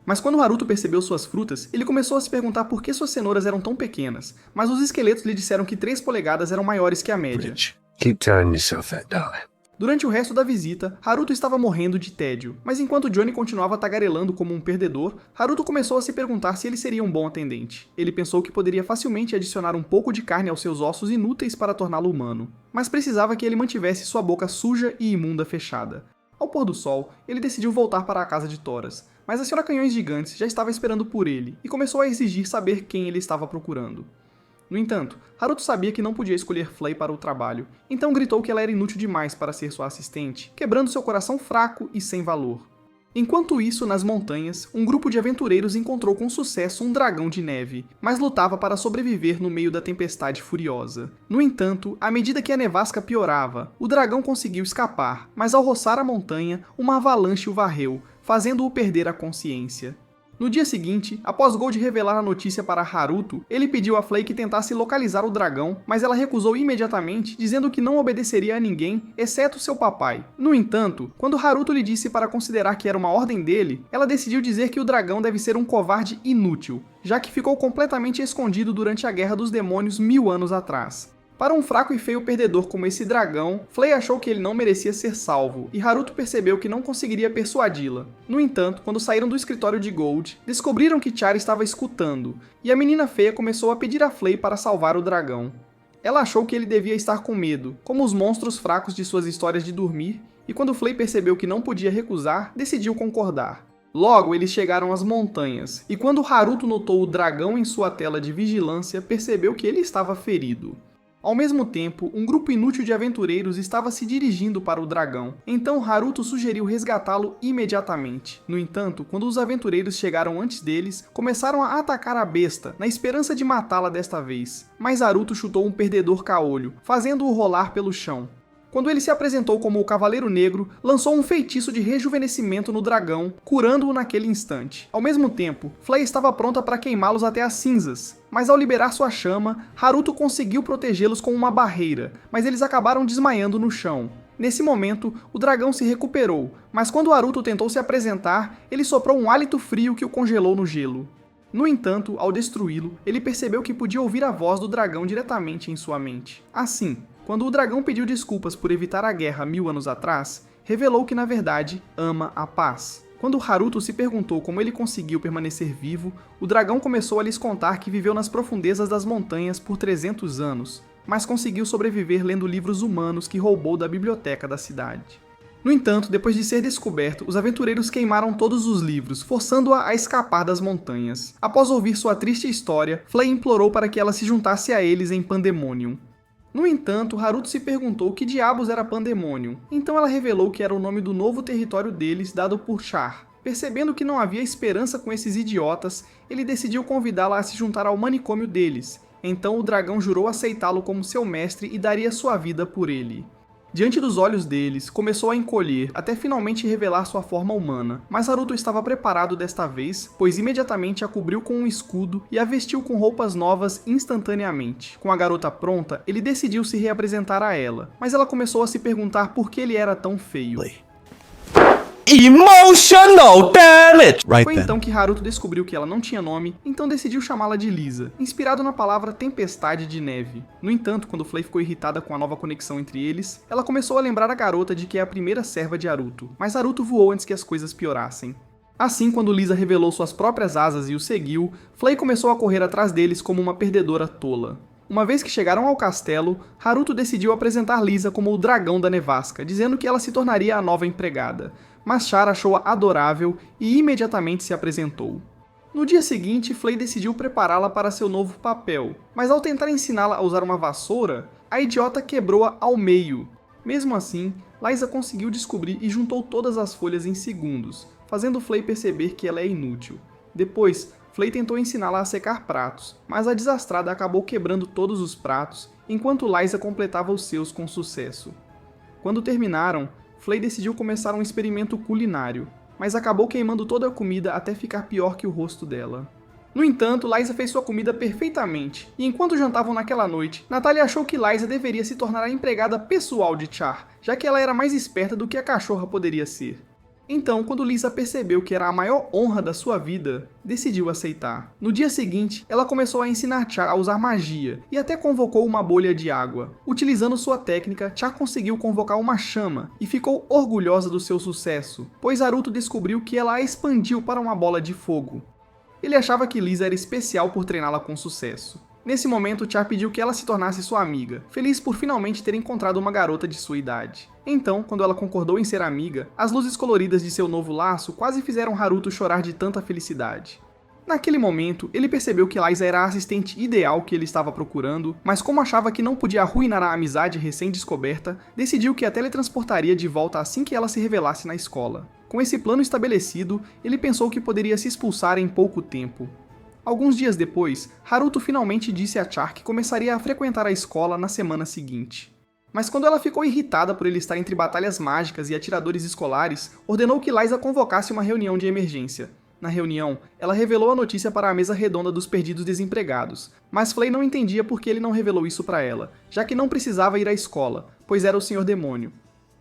Mas quando Haruto percebeu suas frutas, ele começou a se perguntar por que suas cenouras eram tão pequenas, mas os esqueletos lhe disseram que 3 polegadas eram maiores que a média. Keep telling yourself that, darling. Durante o resto da visita, Haruto estava morrendo de tédio, mas enquanto Johnny continuava tagarelando como um perdedor, Haruto começou a se perguntar se ele seria um bom atendente. Ele pensou que poderia facilmente adicionar um pouco de carne aos seus ossos inúteis para torná-lo humano, mas precisava que ele mantivesse sua boca suja e imunda fechada. Ao pôr do sol, ele decidiu voltar para a casa de Toras, mas a Sra. Canhões Gigantes já estava esperando por ele e começou a exigir saber quem ele estava procurando. No entanto, Haruto sabia que não podia escolher Flay para o trabalho, então gritou que ela era inútil demais para ser sua assistente, quebrando seu coração fraco e sem valor. Enquanto isso, nas montanhas, um grupo de aventureiros encontrou com sucesso um dragão de neve, mas lutava para sobreviver no meio da tempestade furiosa. No entanto, à medida que a nevasca piorava, o dragão conseguiu escapar, mas ao roçar a montanha, uma avalanche o varreu, fazendo-o perder a consciência. No dia seguinte, após Gold revelar a notícia para Haruto, ele pediu a Flay que tentasse localizar o dragão, mas ela recusou imediatamente, dizendo que não obedeceria a ninguém, exceto seu papai. No entanto, quando Haruto lhe disse para considerar que era uma ordem dele, ela decidiu dizer que o dragão deve ser um covarde inútil, já que ficou completamente escondido durante a Guerra dos Demônios 1000 anos atrás. Para um fraco e feio perdedor como esse dragão, Flay achou que ele não merecia ser salvo, e Haruto percebeu que não conseguiria persuadi-la. No entanto, quando saíram do escritório de Gold, descobriram que Char estava escutando, e a menina feia começou a pedir a Flay para salvar o dragão. Ela achou que ele devia estar com medo, como os monstros fracos de suas histórias de dormir, e quando Flay percebeu que não podia recusar, decidiu concordar. Logo, eles chegaram às montanhas, e quando Haruto notou o dragão em sua tela de vigilância, percebeu que ele estava ferido. Ao mesmo tempo, um grupo inútil de aventureiros estava se dirigindo para o dragão, então Haruto sugeriu resgatá-lo imediatamente. No entanto, quando os aventureiros chegaram antes deles, começaram a atacar a besta, na esperança de matá-la desta vez. Mas Haruto chutou um perdedor caolho, fazendo-o rolar pelo chão. Quando ele se apresentou como o Cavaleiro Negro, lançou um feitiço de rejuvenescimento no dragão, curando-o naquele instante. Ao mesmo tempo, Flay estava pronta para queimá-los até as cinzas, mas ao liberar sua chama, Haruto conseguiu protegê-los com uma barreira, mas eles acabaram desmaiando no chão. Nesse momento, o dragão se recuperou, mas quando Haruto tentou se apresentar, ele soprou um hálito frio que o congelou no gelo. No entanto, ao destruí-lo, ele percebeu que podia ouvir a voz do dragão diretamente em sua mente. Assim, quando o dragão pediu desculpas por evitar a guerra 1000 anos atrás, revelou que na verdade ama a paz. Quando Haruto se perguntou como ele conseguiu permanecer vivo, o dragão começou a lhes contar que viveu nas profundezas das montanhas por 300 anos, mas conseguiu sobreviver lendo livros humanos que roubou da biblioteca da cidade. No entanto, depois de ser descoberto, os aventureiros queimaram todos os livros, forçando-a a escapar das montanhas. Após ouvir sua triste história, Flay implorou para que ela se juntasse a eles em Pandemonium. No entanto, Haruto se perguntou o que diabos era Pandemonium, então ela revelou que era o nome do novo território deles dado por Char. Percebendo que não havia esperança com esses idiotas, ele decidiu convidá-la a se juntar ao manicômio deles. Então o dragão jurou aceitá-lo como seu mestre e daria sua vida por ele. Diante dos olhos deles, começou a encolher, até finalmente revelar sua forma humana. Mas Haruto estava preparado desta vez, pois imediatamente a cobriu com um escudo e a vestiu com roupas novas instantaneamente. Com a garota pronta, ele decidiu se reapresentar a ela, mas ela começou a se perguntar por que ele era tão feio. Emotional damage! Foi então que Haruto descobriu que ela não tinha nome, então decidiu chamá-la de Lisa, inspirado na palavra tempestade de neve. No entanto, quando Flay ficou irritada com a nova conexão entre eles, ela começou a lembrar a garota de que é a primeira serva de Haruto, mas Haruto voou antes que as coisas piorassem. Assim, quando Lisa revelou suas próprias asas e o seguiu, Flay começou a correr atrás deles como uma perdedora tola. Uma vez que chegaram ao castelo, Haruto decidiu apresentar Lisa como o dragão da nevasca, dizendo que ela se tornaria a nova empregada. Mas Char achou-a adorável e imediatamente se apresentou. No dia seguinte, Flay decidiu prepará-la para seu novo papel, mas ao tentar ensiná-la a usar uma vassoura, a idiota quebrou-a ao meio. Mesmo assim, Liza conseguiu descobrir e juntou todas as folhas em segundos, fazendo Flay perceber que ela é inútil. Depois, Flay tentou ensiná-la a secar pratos, mas a desastrada acabou quebrando todos os pratos, enquanto Liza completava os seus com sucesso. Quando terminaram, Flay decidiu começar um experimento culinário, mas acabou queimando toda a comida até ficar pior que o rosto dela. No entanto, Liza fez sua comida perfeitamente, e enquanto jantavam naquela noite, Natalia achou que Liza deveria se tornar a empregada pessoal de Char, já que ela era mais esperta do que a cachorra poderia ser. Então, quando Lisa percebeu que era a maior honra da sua vida, decidiu aceitar. No dia seguinte, ela começou a ensinar Char a usar magia, e até convocou uma bolha de água. Utilizando sua técnica, Char conseguiu convocar uma chama, e ficou orgulhosa do seu sucesso, pois Haruto descobriu que ela a expandiu para uma bola de fogo. Ele achava que Lisa era especial por treiná-la com sucesso. Nesse momento, Char pediu que ela se tornasse sua amiga, feliz por finalmente ter encontrado uma garota de sua idade. Então, quando ela concordou em ser amiga, as luzes coloridas de seu novo laço quase fizeram Haruto chorar de tanta felicidade. Naquele momento, ele percebeu que Liza era a assistente ideal que ele estava procurando, mas como achava que não podia arruinar a amizade recém-descoberta, decidiu que a teletransportaria de volta assim que ela se revelasse na escola. Com esse plano estabelecido, ele pensou que poderia se expulsar em pouco tempo. Alguns dias depois, Haruto finalmente disse a Char que começaria a frequentar a escola na semana seguinte. Mas quando ela ficou irritada por ele estar entre batalhas mágicas e atiradores escolares, ordenou que Liza convocasse uma reunião de emergência. Na reunião, ela revelou a notícia para a mesa redonda dos perdidos desempregados, mas Flay não entendia por que ele não revelou isso para ela, já que não precisava ir à escola, pois era o Senhor Demônio.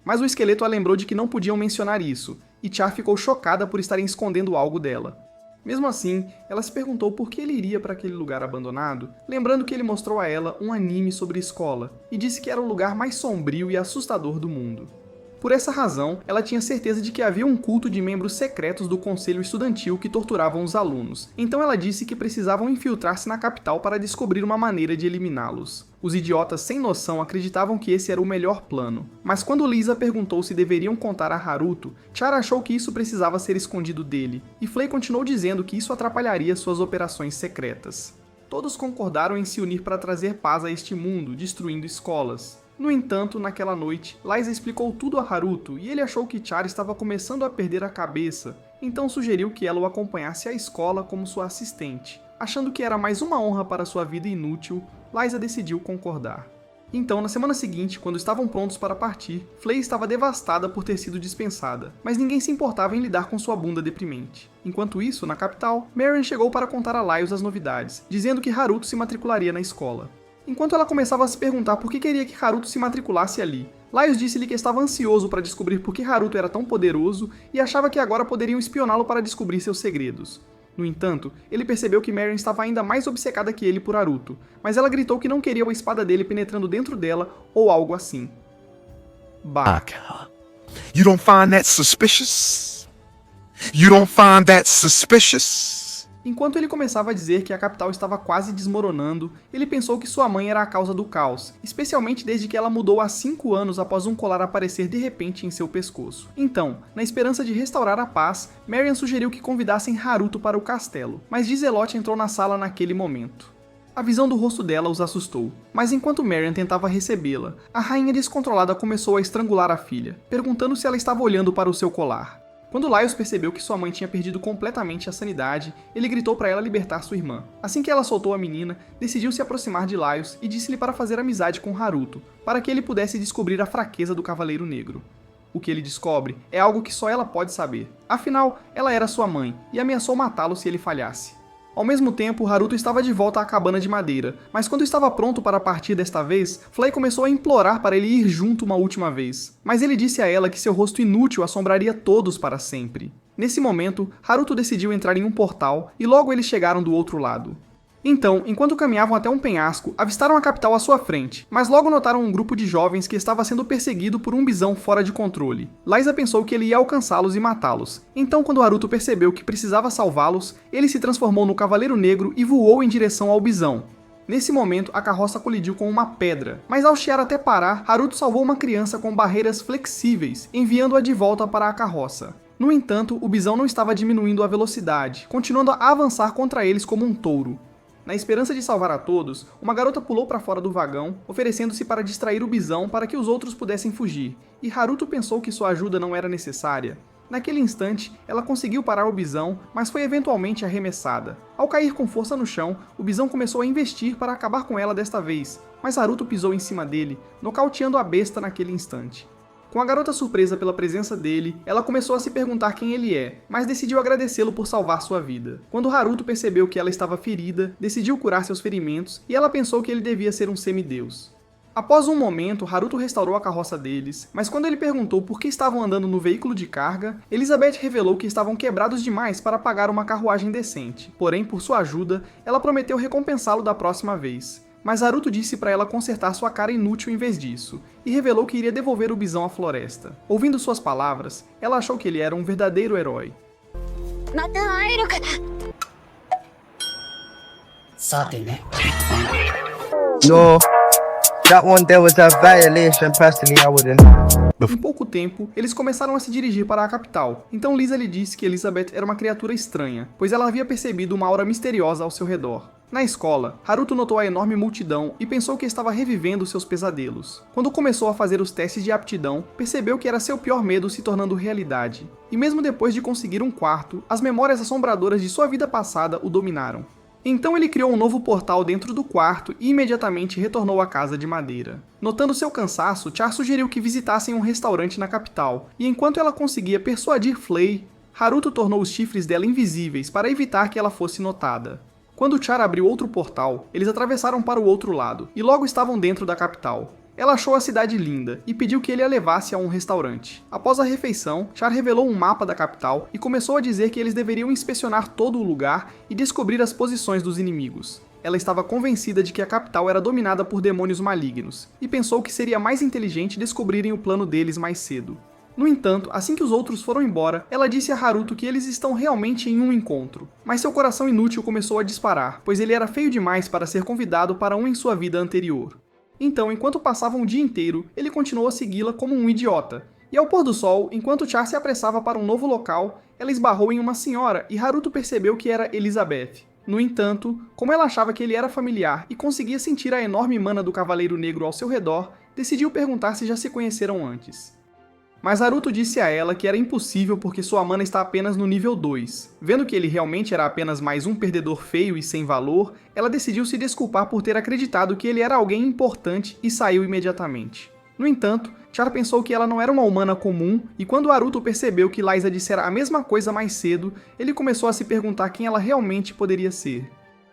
Mas o esqueleto a lembrou de que não podiam mencionar isso, e Char ficou chocada por estarem escondendo algo dela. Mesmo assim, ela se perguntou por que ele iria para aquele lugar abandonado, lembrando que ele mostrou a ela um anime sobre escola, e disse que era o lugar mais sombrio e assustador do mundo. Por essa razão, ela tinha certeza de que havia um culto de membros secretos do conselho estudantil que torturavam os alunos, então ela disse que precisavam infiltrar-se na capital para descobrir uma maneira de eliminá-los. Os idiotas sem noção acreditavam que esse era o melhor plano, mas quando Lisa perguntou se deveriam contar a Haruto, Char achou que isso precisava ser escondido dele, e Flay continuou dizendo que isso atrapalharia suas operações secretas. Todos concordaram em se unir para trazer paz a este mundo, destruindo escolas. No entanto, naquela noite, Liza explicou tudo a Haruto e ele achou que Char estava começando a perder a cabeça, então sugeriu que ela o acompanhasse à escola como sua assistente. Achando que era mais uma honra para sua vida inútil, Liza decidiu concordar. Então, na semana seguinte, quando estavam prontos para partir, Flay estava devastada por ter sido dispensada, mas ninguém se importava em lidar com sua bunda deprimente. Enquanto isso, na capital, Marion chegou para contar a Laios as novidades, dizendo que Haruto se matricularia na escola. Enquanto ela começava a se perguntar por que queria que Haruto se matriculasse ali, Laios disse-lhe que estava ansioso para descobrir por que Haruto era tão poderoso e achava que agora poderiam espioná-lo para descobrir seus segredos. No entanto, ele percebeu que Marion estava ainda mais obcecada que ele por Haruto, mas ela gritou que não queria a espada dele penetrando dentro dela ou algo assim. Bah. You don't find that suspicious? You don't find that suspicious? Enquanto ele começava a dizer que a capital estava quase desmoronando, ele pensou que sua mãe era a causa do caos, especialmente desde que ela mudou há 5 anos após um colar aparecer de repente em seu pescoço. Então, na esperança de restaurar a paz, Marian sugeriu que convidassem Haruto para o castelo, mas Giselotte entrou na sala naquele momento. A visão do rosto dela os assustou, mas enquanto Marian tentava recebê-la, a rainha descontrolada começou a estrangular a filha, perguntando se ela estava olhando para o seu colar. Quando Laios percebeu que sua mãe tinha perdido completamente a sanidade, ele gritou para ela libertar sua irmã. Assim que ela soltou a menina, decidiu se aproximar de Laios e disse-lhe para fazer amizade com Haruto, para que ele pudesse descobrir a fraqueza do Cavaleiro Negro. O que ele descobre é algo que só ela pode saber. Afinal, ela era sua mãe e ameaçou matá-lo se ele falhasse. Ao mesmo tempo, Haruto estava de volta à cabana de madeira, mas quando estava pronto para partir desta vez, Flay começou a implorar para ele ir junto uma última vez. Mas ele disse a ela que seu rosto inútil assombraria todos para sempre. Nesse momento, Haruto decidiu entrar em um portal e logo eles chegaram do outro lado. Então, enquanto caminhavam até um penhasco, avistaram a capital à sua frente, mas logo notaram um grupo de jovens que estava sendo perseguido por um bisão fora de controle. Liza pensou que ele ia alcançá-los e matá-los. Então, quando Haruto percebeu que precisava salvá-los, ele se transformou no Cavaleiro Negro e voou em direção ao bisão. Nesse momento, a carroça colidiu com uma pedra, mas ao chiar até parar, Haruto salvou uma criança com barreiras flexíveis, enviando-a de volta para a carroça. No entanto, o bisão não estava diminuindo a velocidade, continuando a avançar contra eles como um touro. Na esperança de salvar a todos, uma garota pulou para fora do vagão, oferecendo-se para distrair o bisão para que os outros pudessem fugir, e Haruto pensou que sua ajuda não era necessária. Naquele instante, ela conseguiu parar o bisão, mas foi eventualmente arremessada. Ao cair com força no chão, o bisão começou a investir para acabar com ela desta vez, mas Haruto pisou em cima dele, nocauteando a besta naquele instante. Com a garota surpresa pela presença dele, ela começou a se perguntar quem ele é, mas decidiu agradecê-lo por salvar sua vida. Quando Haruto percebeu que ela estava ferida, decidiu curar seus ferimentos e ela pensou que ele devia ser um semideus. Após um momento, Haruto restaurou a carroça deles, mas quando ele perguntou por que estavam andando no veículo de carga, Elizabeth revelou que estavam quebrados demais para pagar uma carruagem decente. Porém, por sua ajuda, ela prometeu recompensá-lo da próxima vez. Mas Haruto disse para ela consertar sua cara inútil em vez disso, e revelou que iria devolver o bisão à floresta. Ouvindo suas palavras, ela achou que ele era um verdadeiro herói. No, that one there was a violation. Personally, I wouldn't. Em pouco tempo, eles começaram a se dirigir para a capital, então Lisa lhe disse que Elizabeth era uma criatura estranha, pois ela havia percebido uma aura misteriosa ao seu redor. Na escola, Haruto notou a enorme multidão e pensou que estava revivendo seus pesadelos. Quando começou a fazer os testes de aptidão, percebeu que era seu pior medo se tornando realidade. E mesmo depois de conseguir um quarto, as memórias assombradoras de sua vida passada o dominaram. Então ele criou um novo portal dentro do quarto e imediatamente retornou à casa de madeira. Notando seu cansaço, Char sugeriu que visitassem um restaurante na capital, e enquanto ela conseguia persuadir Flay, Haruto tornou os chifres dela invisíveis para evitar que ela fosse notada. Quando Char abriu outro portal, eles atravessaram para o outro lado, e logo estavam dentro da capital. Ela achou a cidade linda, e pediu que ele a levasse a um restaurante. Após a refeição, Char revelou um mapa da capital, e começou a dizer que eles deveriam inspecionar todo o lugar e descobrir as posições dos inimigos. Ela estava convencida de que a capital era dominada por demônios malignos, e pensou que seria mais inteligente descobrirem o plano deles mais cedo. No entanto, assim que os outros foram embora, ela disse a Haruto que eles estão realmente em um encontro. Mas seu coração inútil começou a disparar, pois ele era feio demais para ser convidado para um em sua vida anterior. Então, enquanto passavam o dia inteiro, ele continuou a segui-la como um idiota. E ao pôr do sol, enquanto Char se apressava para um novo local, ela esbarrou em uma senhora e Haruto percebeu que era Elizabeth. No entanto, como ela achava que ele era familiar e conseguia sentir a enorme mana do Cavaleiro Negro ao seu redor, decidiu perguntar se já se conheceram antes. Mas Haruto disse a ela que era impossível porque sua mana está apenas no nível 2. Vendo que ele realmente era apenas mais um perdedor feio e sem valor, ela decidiu se desculpar por ter acreditado que ele era alguém importante e saiu imediatamente. No entanto, Char pensou que ela não era uma humana comum, e quando Haruto percebeu que Liza dissera a mesma coisa mais cedo, ele começou a se perguntar quem ela realmente poderia ser.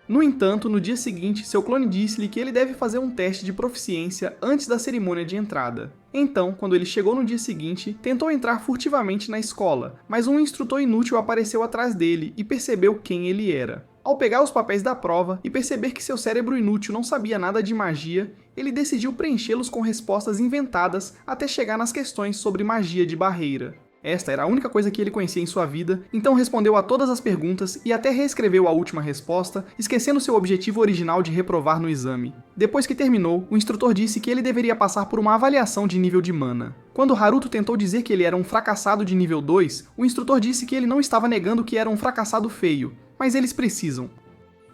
No entanto, no dia seguinte, seu clone disse-lhe que ele deve fazer um teste de proficiência antes da cerimônia de entrada. Então, quando ele chegou no dia seguinte, tentou entrar furtivamente na escola, mas um instrutor inútil apareceu atrás dele e percebeu quem ele era. Ao pegar os papéis da prova e perceber que seu cérebro inútil não sabia nada de magia, ele decidiu preenchê-los com respostas inventadas até chegar nas questões sobre magia de barreira. Esta era a única coisa que ele conhecia em sua vida, então respondeu a todas as perguntas e até reescreveu a última resposta, esquecendo seu objetivo original de reprovar no exame. Depois que terminou, o instrutor disse que ele deveria passar por uma avaliação de nível de mana. Quando Haruto tentou dizer que ele era um fracassado de nível 2, o instrutor disse que ele não estava negando que era um fracassado feio, mas eles precisam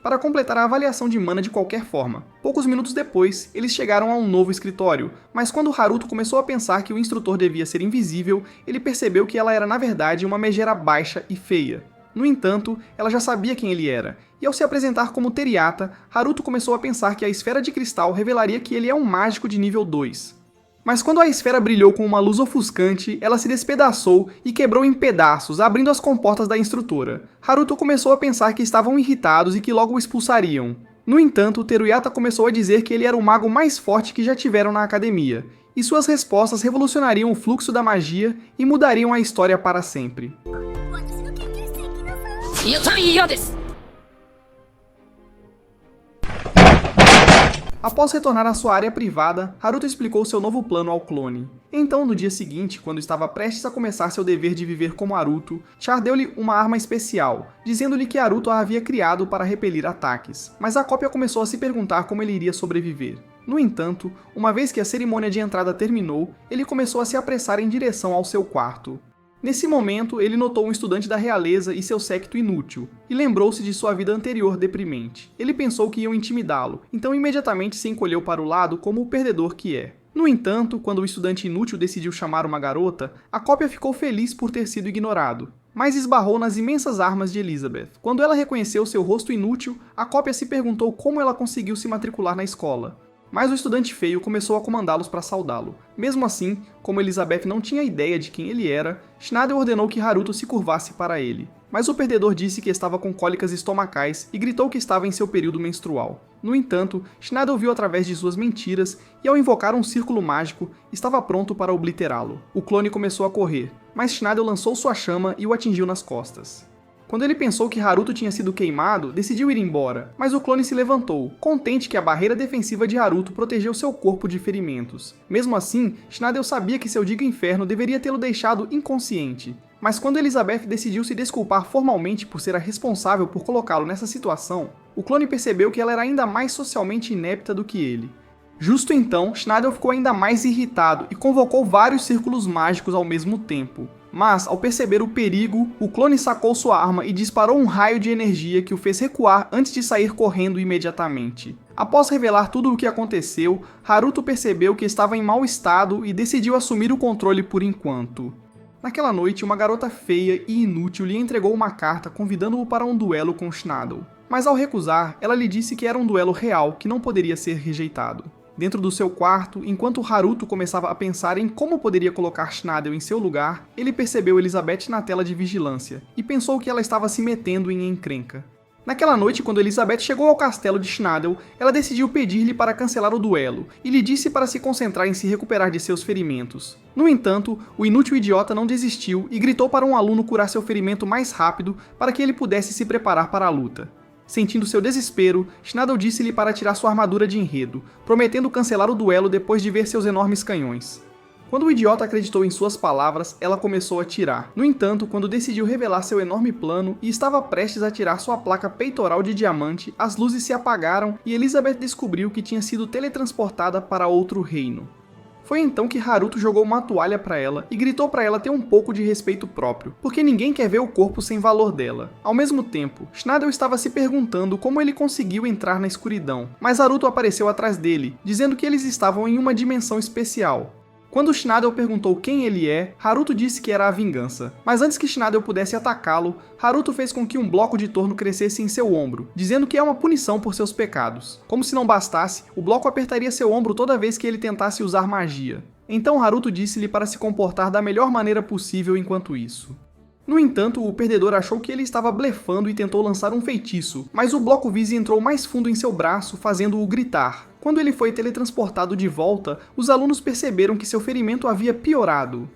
para completar a avaliação de mana de qualquer forma. Poucos minutos depois, eles chegaram a um novo escritório, mas quando Haruto começou a pensar que o instrutor devia ser invisível, ele percebeu que ela era na verdade uma megera baixa e feia. No entanto, ela já sabia quem ele era, e ao se apresentar como Teriata, Haruto começou a pensar que a esfera de cristal revelaria que ele é um mágico de nível 2. Mas quando a esfera brilhou com uma luz ofuscante, ela se despedaçou e quebrou em pedaços, abrindo as comportas da instrutora. Haruto começou a pensar que estavam irritados e que logo o expulsariam. No entanto, Teruyata começou a dizer que ele era o mago mais forte que já tiveram na academia, e suas respostas revolucionariam o fluxo da magia e mudariam a história para sempre. Após retornar à sua área privada, Haruto explicou seu novo plano ao clone. Então, no dia seguinte, quando estava prestes a começar seu dever de viver como Haruto, Char deu-lhe uma arma especial, dizendo-lhe que Haruto a havia criado para repelir ataques, mas a cópia começou a se perguntar como ele iria sobreviver. No entanto, uma vez que a cerimônia de entrada terminou, ele começou a se apressar em direção ao seu quarto. Nesse momento, ele notou um estudante da realeza e seu séquito inútil, e lembrou-se de sua vida anterior deprimente. Ele pensou que iam intimidá-lo, então imediatamente se encolheu para o lado como o perdedor que é. No entanto, quando o estudante inútil decidiu chamar uma garota, a cópia ficou feliz por ter sido ignorado, mas esbarrou nas imensas armas de Elizabeth. Quando ela reconheceu seu rosto inútil, a cópia se perguntou como ela conseguiu se matricular na escola. Mas o estudante feio começou a comandá-los para saudá-lo. Mesmo assim, como Elizabeth não tinha ideia de quem ele era, Shinada ordenou que Haruto se curvasse para ele. Mas o perdedor disse que estava com cólicas estomacais e gritou que estava em seu período menstrual. No entanto, Shinada ouviu através de suas mentiras e ao invocar um círculo mágico, estava pronto para obliterá-lo. O clone começou a correr, mas Shinada lançou sua chama e o atingiu nas costas. Quando ele pensou que Haruto tinha sido queimado, decidiu ir embora, mas o clone se levantou, contente que a barreira defensiva de Haruto protegeu seu corpo de ferimentos. Mesmo assim, Shinada sabia que seu Diga Inferno deveria tê-lo deixado inconsciente. Mas quando Elizabeth decidiu se desculpar formalmente por ser a responsável por colocá-lo nessa situação, o clone percebeu que ela era ainda mais socialmente inepta do que ele. Justo então, Shinada ficou ainda mais irritado e convocou vários círculos mágicos ao mesmo tempo. Mas, ao perceber o perigo, o clone sacou sua arma e disparou um raio de energia que o fez recuar antes de sair correndo imediatamente. Após revelar tudo o que aconteceu, Haruto percebeu que estava em mau estado e decidiu assumir o controle por enquanto. Naquela noite, uma garota feia e inútil lhe entregou uma carta convidando-o para um duelo com Shinada. Mas ao recusar, ela lhe disse que era um duelo real que não poderia ser rejeitado. Dentro do seu quarto, enquanto Haruto começava a pensar em como poderia colocar Shinada em seu lugar, ele percebeu Elizabeth na tela de vigilância, e pensou que ela estava se metendo em encrenca. Naquela noite, quando Elizabeth chegou ao castelo de Shinada, ela decidiu pedir-lhe para cancelar o duelo, e lhe disse para se concentrar em se recuperar de seus ferimentos. No entanto, o inútil idiota não desistiu e gritou para um aluno curar seu ferimento mais rápido para que ele pudesse se preparar para a luta. Sentindo seu desespero, Shinada disse-lhe para tirar sua armadura de enredo, prometendo cancelar o duelo depois de ver seus enormes canhões. Quando o idiota acreditou em suas palavras, ela começou a tirar. No entanto, quando decidiu revelar seu enorme plano e estava prestes a tirar sua placa peitoral de diamante, as luzes se apagaram e Elizabeth descobriu que tinha sido teletransportada para outro reino. Foi então que Haruto jogou uma toalha para ela e gritou para ela ter um pouco de respeito próprio, porque ninguém quer ver o corpo sem valor dela. Ao mesmo tempo, Shinada estava se perguntando como ele conseguiu entrar na escuridão, mas Haruto apareceu atrás dele, dizendo que eles estavam em uma dimensão especial. Quando Shinada perguntou quem ele é, Haruto disse que era a vingança. Mas antes que Shinada pudesse atacá-lo, Haruto fez com que um bloco de torno crescesse em seu ombro, dizendo que é uma punição por seus pecados. Como se não bastasse, o bloco apertaria seu ombro toda vez que ele tentasse usar magia. Então Haruto disse-lhe para se comportar da melhor maneira possível enquanto isso. No entanto, o perdedor achou que ele estava blefando e tentou lançar um feitiço, mas o bloco Vise entrou mais fundo em seu braço, fazendo-o gritar. Quando ele foi teletransportado de volta, os alunos perceberam que seu ferimento havia piorado.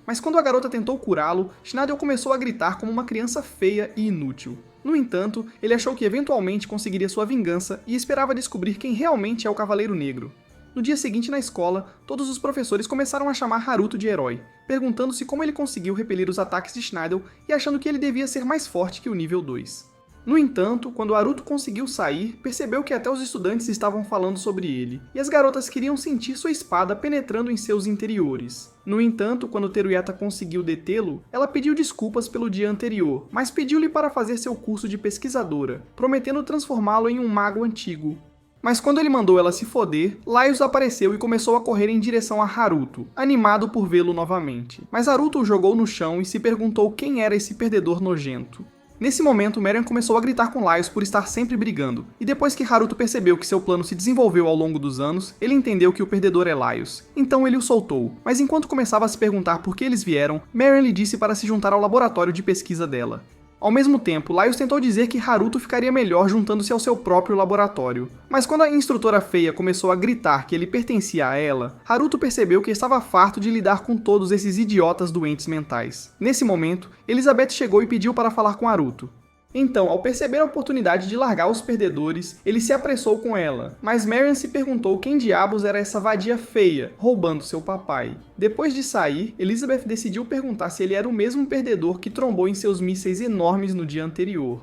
Mas quando a garota tentou curá-lo, Shinada começou a gritar como uma criança feia e inútil. No entanto, ele achou que eventualmente conseguiria sua vingança e esperava descobrir quem realmente é o Cavaleiro Negro. No dia seguinte na escola, todos os professores começaram a chamar Haruto de herói, perguntando-se como ele conseguiu repelir os ataques de Schneider e achando que ele devia ser mais forte que o nível 2. No entanto, quando Haruto conseguiu sair, percebeu que até os estudantes estavam falando sobre ele, e as garotas queriam sentir sua espada penetrando em seus interiores. No entanto, quando Teruyata conseguiu detê-lo, ela pediu desculpas pelo dia anterior, mas pediu-lhe para fazer seu curso de pesquisadora, prometendo transformá-lo em um mago antigo. Mas quando ele mandou ela se foder, Laios apareceu e começou a correr em direção a Haruto, animado por vê-lo novamente. Mas Haruto o jogou no chão e se perguntou quem era esse perdedor nojento. Nesse momento, Marion começou a gritar com Laios por estar sempre brigando, e depois que Haruto percebeu que seu plano se desenvolveu ao longo dos anos, ele entendeu que o perdedor é Laios. Então ele o soltou, mas enquanto começava a se perguntar por que eles vieram, Marion lhe disse para se juntar ao laboratório de pesquisa dela. Ao mesmo tempo, Laios tentou dizer que Haruto ficaria melhor juntando-se ao seu próprio laboratório. Mas quando a instrutora feia começou a gritar que ele pertencia a ela, Haruto percebeu que estava farto de lidar com todos esses idiotas doentes mentais. Nesse momento, Elizabeth chegou e pediu para falar com Haruto. Então, ao perceber a oportunidade de largar os perdedores, ele se apressou com ela, mas Marion se perguntou quem diabos era essa vadia feia, roubando seu papai. Depois de sair, Elizabeth decidiu perguntar se ele era o mesmo perdedor que trombou em seus mísseis enormes no dia anterior.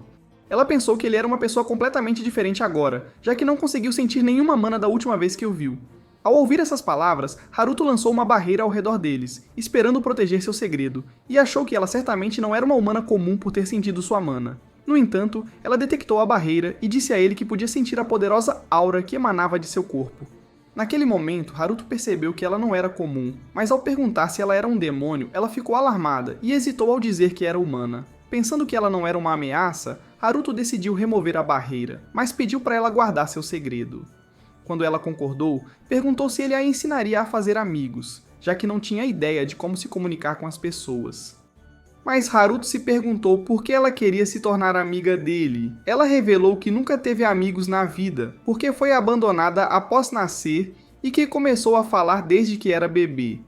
Ela pensou que ele era uma pessoa completamente diferente agora, já que não conseguiu sentir nenhuma mana da última vez que o viu. Ao ouvir essas palavras, Haruto lançou uma barreira ao redor deles, esperando proteger seu segredo, e achou que ela certamente não era uma humana comum por ter sentido sua mana. No entanto, ela detectou a barreira e disse a ele que podia sentir a poderosa aura que emanava de seu corpo. Naquele momento, Haruto percebeu que ela não era comum, mas ao perguntar se ela era um demônio, ela ficou alarmada e hesitou ao dizer que era humana. Pensando que ela não era uma ameaça, Haruto decidiu remover a barreira, mas pediu para ela guardar seu segredo. Quando ela concordou, perguntou se ele a ensinaria a fazer amigos, já que não tinha ideia de como se comunicar com as pessoas. Mas Haruto se perguntou por que ela queria se tornar amiga dele. Ela revelou que nunca teve amigos na vida, porque foi abandonada após nascer e que começou a falar desde que era bebê.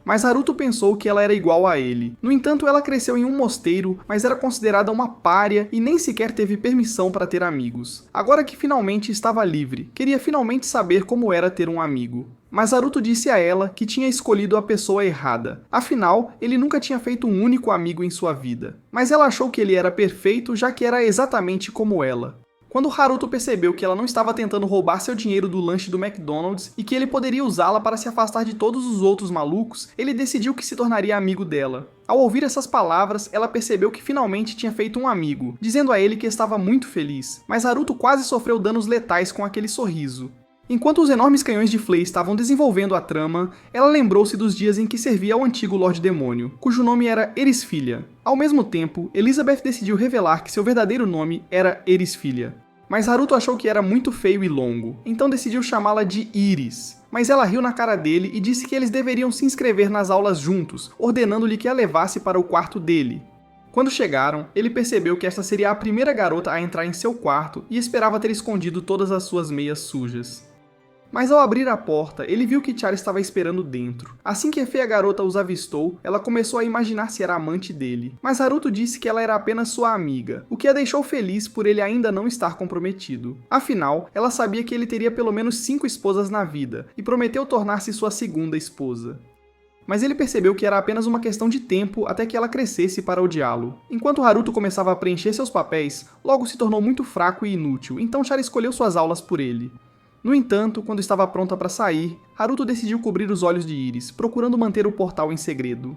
Mas Haruto pensou que ela era igual a ele. No entanto, ela cresceu em um mosteiro, mas era considerada uma pária e nem sequer teve permissão para ter amigos. Agora que finalmente estava livre, queria finalmente saber como era ter um amigo. Mas Haruto disse a ela que tinha escolhido a pessoa errada. Afinal, ele nunca tinha feito um único amigo em sua vida. Mas ela achou que ele era perfeito, já que era exatamente como ela. Quando Haruto percebeu que ela não estava tentando roubar seu dinheiro do lanche do McDonald's e que ele poderia usá-la para se afastar de todos os outros malucos, ele decidiu que se tornaria amigo dela. Ao ouvir essas palavras, ela percebeu que finalmente tinha feito um amigo, dizendo a ele que estava muito feliz, mas Haruto quase sofreu danos letais com aquele sorriso. Enquanto os enormes canhões de Flay estavam desenvolvendo a trama, ela lembrou-se dos dias em que servia ao antigo Lorde Demônio, cujo nome era Erisfilha. Ao mesmo tempo, Elizabeth decidiu revelar que seu verdadeiro nome era Erisfilha. Mas Haruto achou que era muito feio e longo, então decidiu chamá-la de Iris. Mas ela riu na cara dele e disse que eles deveriam se inscrever nas aulas juntos, ordenando-lhe que a levasse para o quarto dele. Quando chegaram, ele percebeu que esta seria a primeira garota a entrar em seu quarto e esperava ter escondido todas as suas meias sujas. Mas ao abrir a porta, ele viu que Chara estava esperando dentro. Assim que a feia garota os avistou, ela começou a imaginar se era amante dele. Mas Haruto disse que ela era apenas sua amiga, o que a deixou feliz por ele ainda não estar comprometido. Afinal, ela sabia que ele teria pelo menos 5 esposas na vida, e prometeu tornar-se sua segunda esposa. Mas ele percebeu que era apenas uma questão de tempo até que ela crescesse para odiá-lo. Enquanto Haruto começava a preencher seus papéis, logo se tornou muito fraco e inútil, então Chara escolheu suas aulas por ele. No entanto, quando estava pronta para sair, Haruto decidiu cobrir os olhos de Iris, procurando manter o portal em segredo.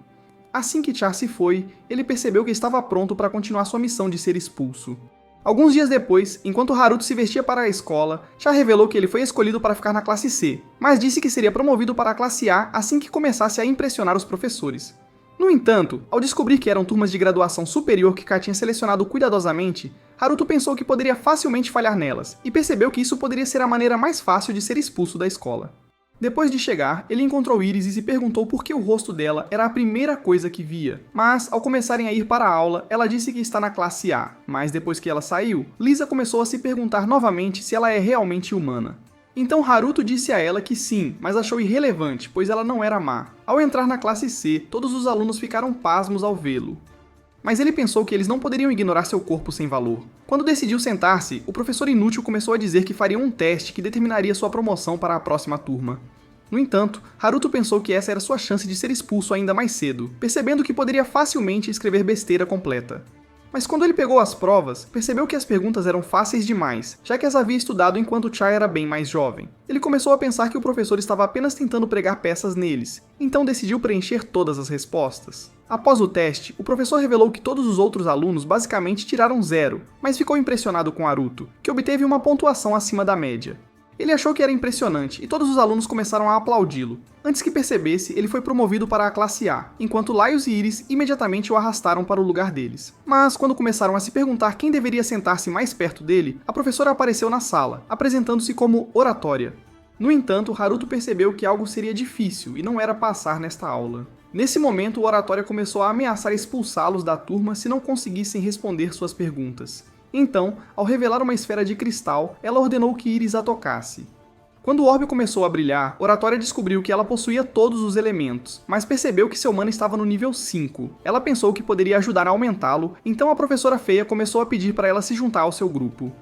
Assim que Char se foi, ele percebeu que estava pronto para continuar sua missão de ser expulso. Alguns dias depois, enquanto Haruto se vestia para a escola, Char revelou que ele foi escolhido para ficar na classe C, mas disse que seria promovido para a classe A assim que começasse a impressionar os professores. No entanto, ao descobrir que eram turmas de graduação superior que Kai tinha selecionado cuidadosamente, Haruto pensou que poderia facilmente falhar nelas, e percebeu que isso poderia ser a maneira mais fácil de ser expulso da escola. Depois de chegar, ele encontrou Iris e se perguntou por que o rosto dela era a primeira coisa que via. Mas, ao começarem a ir para a aula, ela disse que está na classe A. Mas depois que ela saiu, Lisa começou a se perguntar novamente se ela é realmente humana. Então Haruto disse a ela que sim, mas achou irrelevante, pois ela não era má. Ao entrar na classe C, todos os alunos ficaram pasmos ao vê-lo. Mas ele pensou que eles não poderiam ignorar seu corpo sem valor. Quando decidiu sentar-se, o professor inútil começou a dizer que faria um teste que determinaria sua promoção para a próxima turma. No entanto, Haruto pensou que essa era sua chance de ser expulso ainda mais cedo, percebendo que poderia facilmente escrever besteira completa. Mas quando ele pegou as provas, percebeu que as perguntas eram fáceis demais, já que as havia estudado enquanto Chai era bem mais jovem. Ele começou a pensar que o professor estava apenas tentando pregar peças neles, então decidiu preencher todas as respostas. Após o teste, o professor revelou que todos os outros alunos basicamente tiraram 0, mas ficou impressionado com Haruto, que obteve uma pontuação acima da média. Ele achou que era impressionante e todos os alunos começaram a aplaudi-lo. Antes que percebesse, ele foi promovido para a classe A, enquanto Laios e Iris imediatamente o arrastaram para o lugar deles. Mas quando começaram a se perguntar quem deveria sentar-se mais perto dele, a professora apareceu na sala, apresentando-se como oratória. No entanto, Haruto percebeu que algo seria difícil e não era passar nesta aula. Nesse momento, o oratória começou a ameaçar expulsá-los da turma se não conseguissem responder suas perguntas. Então, ao revelar uma esfera de cristal, ela ordenou que Iris a tocasse. Quando o orbe começou a brilhar, Oratória descobriu que ela possuía todos os elementos, mas percebeu que seu mana estava no nível 5. Ela pensou que poderia ajudar a aumentá-lo, então a professora feia começou a pedir para ela se juntar ao seu grupo.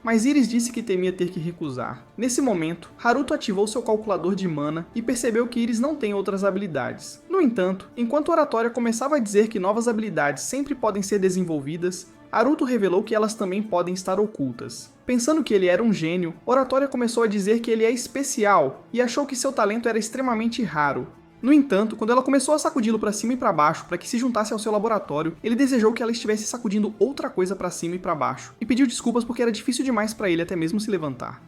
Mas Iris disse que temia ter que recusar. Nesse momento, Haruto ativou seu calculador de mana e percebeu que Iris não tem outras habilidades. No entanto, enquanto Oratória começava a dizer que novas habilidades sempre podem ser desenvolvidas, Haruto revelou que elas também podem estar ocultas. Pensando que ele era um gênio, Oratória começou a dizer que ele é especial e achou que seu talento era extremamente raro. No entanto, quando ela começou a sacudi-lo para cima e para baixo para que se juntasse ao seu laboratório, ele desejou que ela estivesse sacudindo outra coisa para cima e para baixo, e pediu desculpas porque era difícil demais para ele até mesmo se levantar.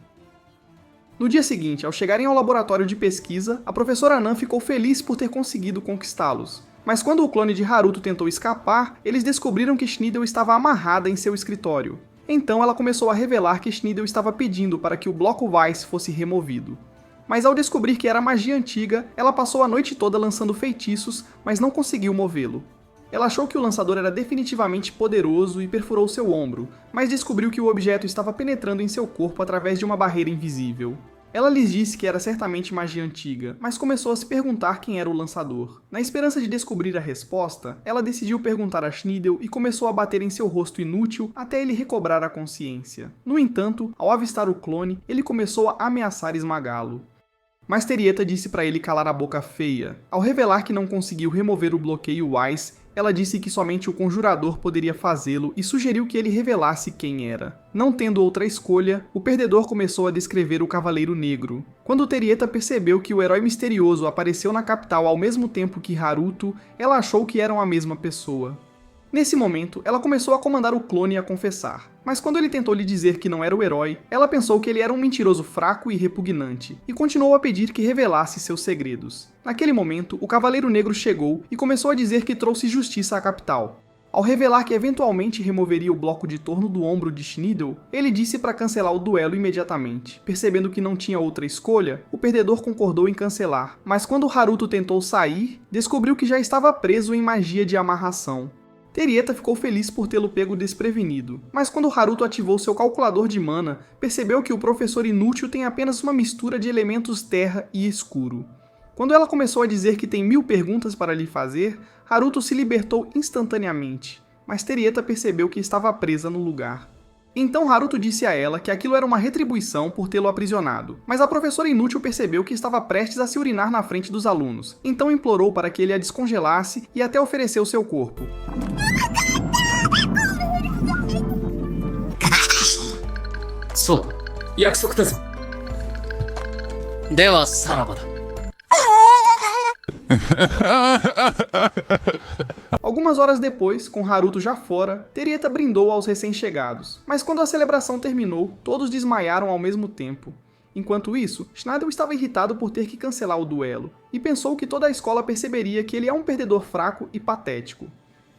No dia seguinte, ao chegarem ao laboratório de pesquisa, a professora Nan ficou feliz por ter conseguido conquistá-los. Mas quando o clone de Haruto tentou escapar, eles descobriram que Schneider estava amarrada em seu escritório. Então ela começou a revelar que Schneider estava pedindo para que o bloco Weiss fosse removido. Mas ao descobrir que era magia antiga, ela passou a noite toda lançando feitiços, mas não conseguiu movê-lo. Ela achou que o lançador era definitivamente poderoso e perfurou seu ombro, mas descobriu que o objeto estava penetrando em seu corpo através de uma barreira invisível. Ela lhes disse que era certamente magia antiga, mas começou a se perguntar quem era o lançador. Na esperança de descobrir a resposta, ela decidiu perguntar a Schneider e começou a bater em seu rosto inútil até ele recobrar a consciência. No entanto, ao avistar o clone, ele começou a ameaçar esmagá-lo. Mas Terieta disse para ele calar a boca feia. Ao revelar que não conseguiu remover o bloqueio Weiss, ela disse que somente o conjurador poderia fazê-lo e sugeriu que ele revelasse quem era. Não tendo outra escolha, o perdedor começou a descrever o Cavaleiro Negro. Quando Terieta percebeu que o herói misterioso apareceu na capital ao mesmo tempo que Haruto, ela achou que eram a mesma pessoa. Nesse momento, ela começou a comandar o clone a confessar, mas quando ele tentou lhe dizer que não era o herói, ela pensou que ele era um mentiroso fraco e repugnante, e continuou a pedir que revelasse seus segredos. Naquele momento, o Cavaleiro Negro chegou e começou a dizer que trouxe justiça à capital. Ao revelar que eventualmente removeria o bloco de torno do ombro de Schneider, ele disse para cancelar o duelo imediatamente. Percebendo que não tinha outra escolha, o perdedor concordou em cancelar, mas quando Haruto tentou sair, descobriu que já estava preso em magia de amarração. Terieta ficou feliz por tê-lo pego desprevenido, mas quando Haruto ativou seu calculador de mana, percebeu que o professor inútil tem apenas uma mistura de elementos terra e escuro. Quando ela começou a dizer que tem 1000 perguntas para lhe fazer, Haruto se libertou instantaneamente, mas Terieta percebeu que estava presa no lugar. Então Haruto disse a ela que aquilo era uma retribuição por tê-lo aprisionado, mas a professora inútil percebeu que estava prestes a se urinar na frente dos alunos, então implorou para que ele a descongelasse e até ofereceu seu corpo. Algumas horas depois, com Haruto já fora, Terieta brindou aos recém-chegados, mas quando a celebração terminou, todos desmaiaram ao mesmo tempo. Enquanto isso, Schneider estava irritado por ter que cancelar o duelo, e pensou que toda a escola perceberia que ele é um perdedor fraco e patético.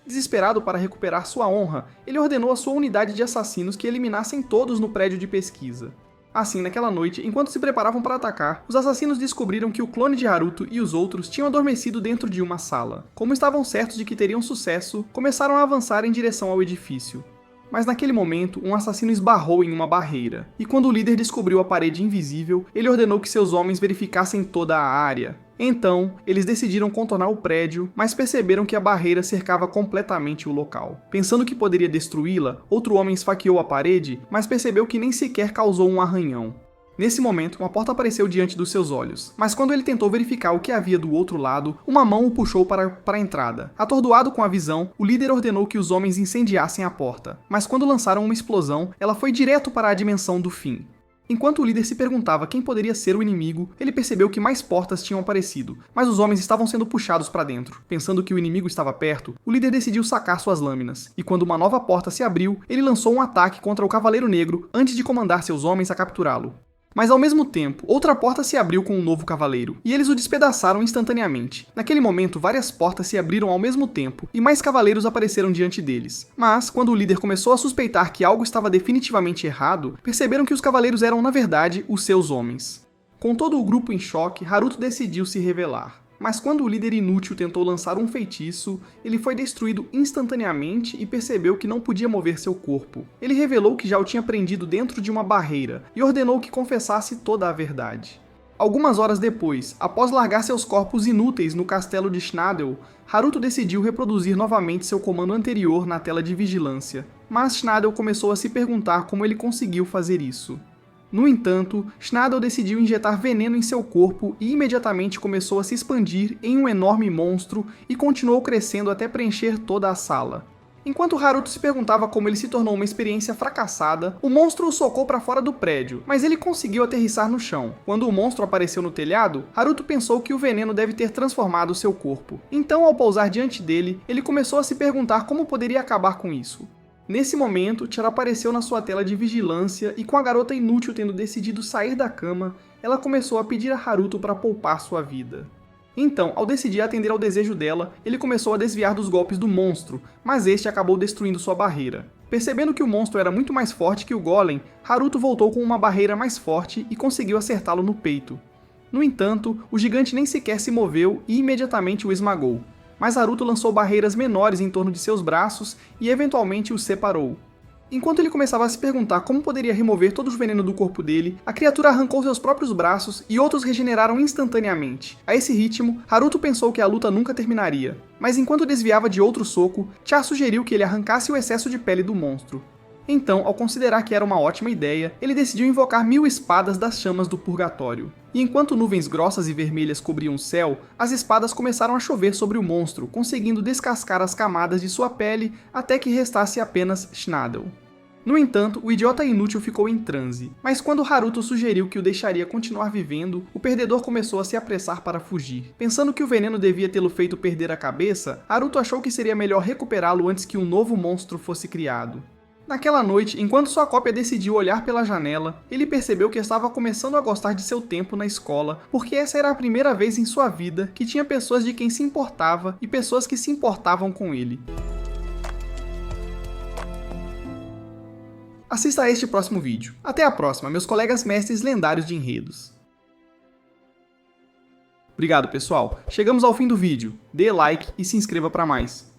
Desesperado para recuperar sua honra, ele ordenou a sua unidade de assassinos que eliminassem todos no prédio de pesquisa. Assim, naquela noite, enquanto se preparavam para atacar, os assassinos descobriram que o clone de Haruto e os outros tinham adormecido dentro de uma sala. Como estavam certos de que teriam sucesso, começaram a avançar em direção ao edifício. Mas naquele momento, um assassino esbarrou em uma barreira, e quando o líder descobriu a parede invisível, ele ordenou que seus homens verificassem toda a área. Então, eles decidiram contornar o prédio, mas perceberam que a barreira cercava completamente o local. Pensando que poderia destruí-la, outro homem esfaqueou a parede, mas percebeu que nem sequer causou um arranhão. Nesse momento, uma porta apareceu diante dos seus olhos, mas quando ele tentou verificar o que havia do outro lado, uma mão o puxou para a entrada. Atordoado com a visão, o líder ordenou que os homens incendiassem a porta, mas quando lançaram uma explosão, ela foi direto para a dimensão do fim. Enquanto o líder se perguntava quem poderia ser o inimigo, ele percebeu que mais portas tinham aparecido, mas os homens estavam sendo puxados para dentro. Pensando que o inimigo estava perto, o líder decidiu sacar suas lâminas, e quando uma nova porta se abriu, ele lançou um ataque contra o Cavaleiro Negro antes de comandar seus homens a capturá-lo. Mas ao mesmo tempo, outra porta se abriu com um novo cavaleiro, e eles o despedaçaram instantaneamente. Naquele momento, várias portas se abriram ao mesmo tempo, e mais cavaleiros apareceram diante deles. Mas, quando o líder começou a suspeitar que algo estava definitivamente errado, perceberam que os cavaleiros eram, na verdade, os seus homens. Com todo o grupo em choque, Haruto decidiu se revelar. Mas quando o líder inútil tentou lançar um feitiço, ele foi destruído instantaneamente e percebeu que não podia mover seu corpo. Ele revelou que já o tinha prendido dentro de uma barreira e ordenou que confessasse toda a verdade. Algumas horas depois, após largar seus corpos inúteis no castelo de Schnadel, Haruto decidiu reproduzir novamente seu comando anterior na tela de vigilância. Mas Schnadel começou a se perguntar como ele conseguiu fazer isso. No entanto, Schnadel decidiu injetar veneno em seu corpo e imediatamente começou a se expandir em um enorme monstro e continuou crescendo até preencher toda a sala. Enquanto Haruto se perguntava como ele se tornou uma experiência fracassada, o monstro o socou para fora do prédio, mas ele conseguiu aterrissar no chão. Quando o monstro apareceu no telhado, Haruto pensou que o veneno deve ter transformado seu corpo. Então, ao pousar diante dele, ele começou a se perguntar como poderia acabar com isso. Nesse momento, Chara apareceu na sua tela de vigilância e com a garota inútil tendo decidido sair da cama, ela começou a pedir a Haruto para poupar sua vida. Então, ao decidir atender ao desejo dela, ele começou a desviar dos golpes do monstro, mas este acabou destruindo sua barreira. Percebendo que o monstro era muito mais forte que o Golem, Haruto voltou com uma barreira mais forte e conseguiu acertá-lo no peito. No entanto, o gigante nem sequer se moveu e imediatamente o esmagou. Mas Haruto lançou barreiras menores em torno de seus braços e eventualmente os separou. Enquanto ele começava a se perguntar como poderia remover todo o veneno do corpo dele, a criatura arrancou seus próprios braços e outros regeneraram instantaneamente. A esse ritmo, Haruto pensou que a luta nunca terminaria. Mas enquanto desviava de outro soco, Char sugeriu que ele arrancasse o excesso de pele do monstro. Então, ao considerar que era uma ótima ideia, ele decidiu invocar 1000 espadas das chamas do purgatório. E enquanto nuvens grossas e vermelhas cobriam o céu, as espadas começaram a chover sobre o monstro, conseguindo descascar as camadas de sua pele até que restasse apenas Schnadel. No entanto, o idiota inútil ficou em transe, mas quando Haruto sugeriu que o deixaria continuar vivendo, o perdedor começou a se apressar para fugir. Pensando que o veneno devia tê-lo feito perder a cabeça, Haruto achou que seria melhor recuperá-lo antes que um novo monstro fosse criado. Naquela noite, enquanto sua cópia decidiu olhar pela janela, ele percebeu que estava começando a gostar de seu tempo na escola, porque essa era a primeira vez em sua vida que tinha pessoas de quem se importava e pessoas que se importavam com ele. Assista a este próximo vídeo. Até a próxima, meus colegas mestres lendários de enredos. Obrigado, pessoal. Chegamos ao fim do vídeo. Dê like e se inscreva para mais.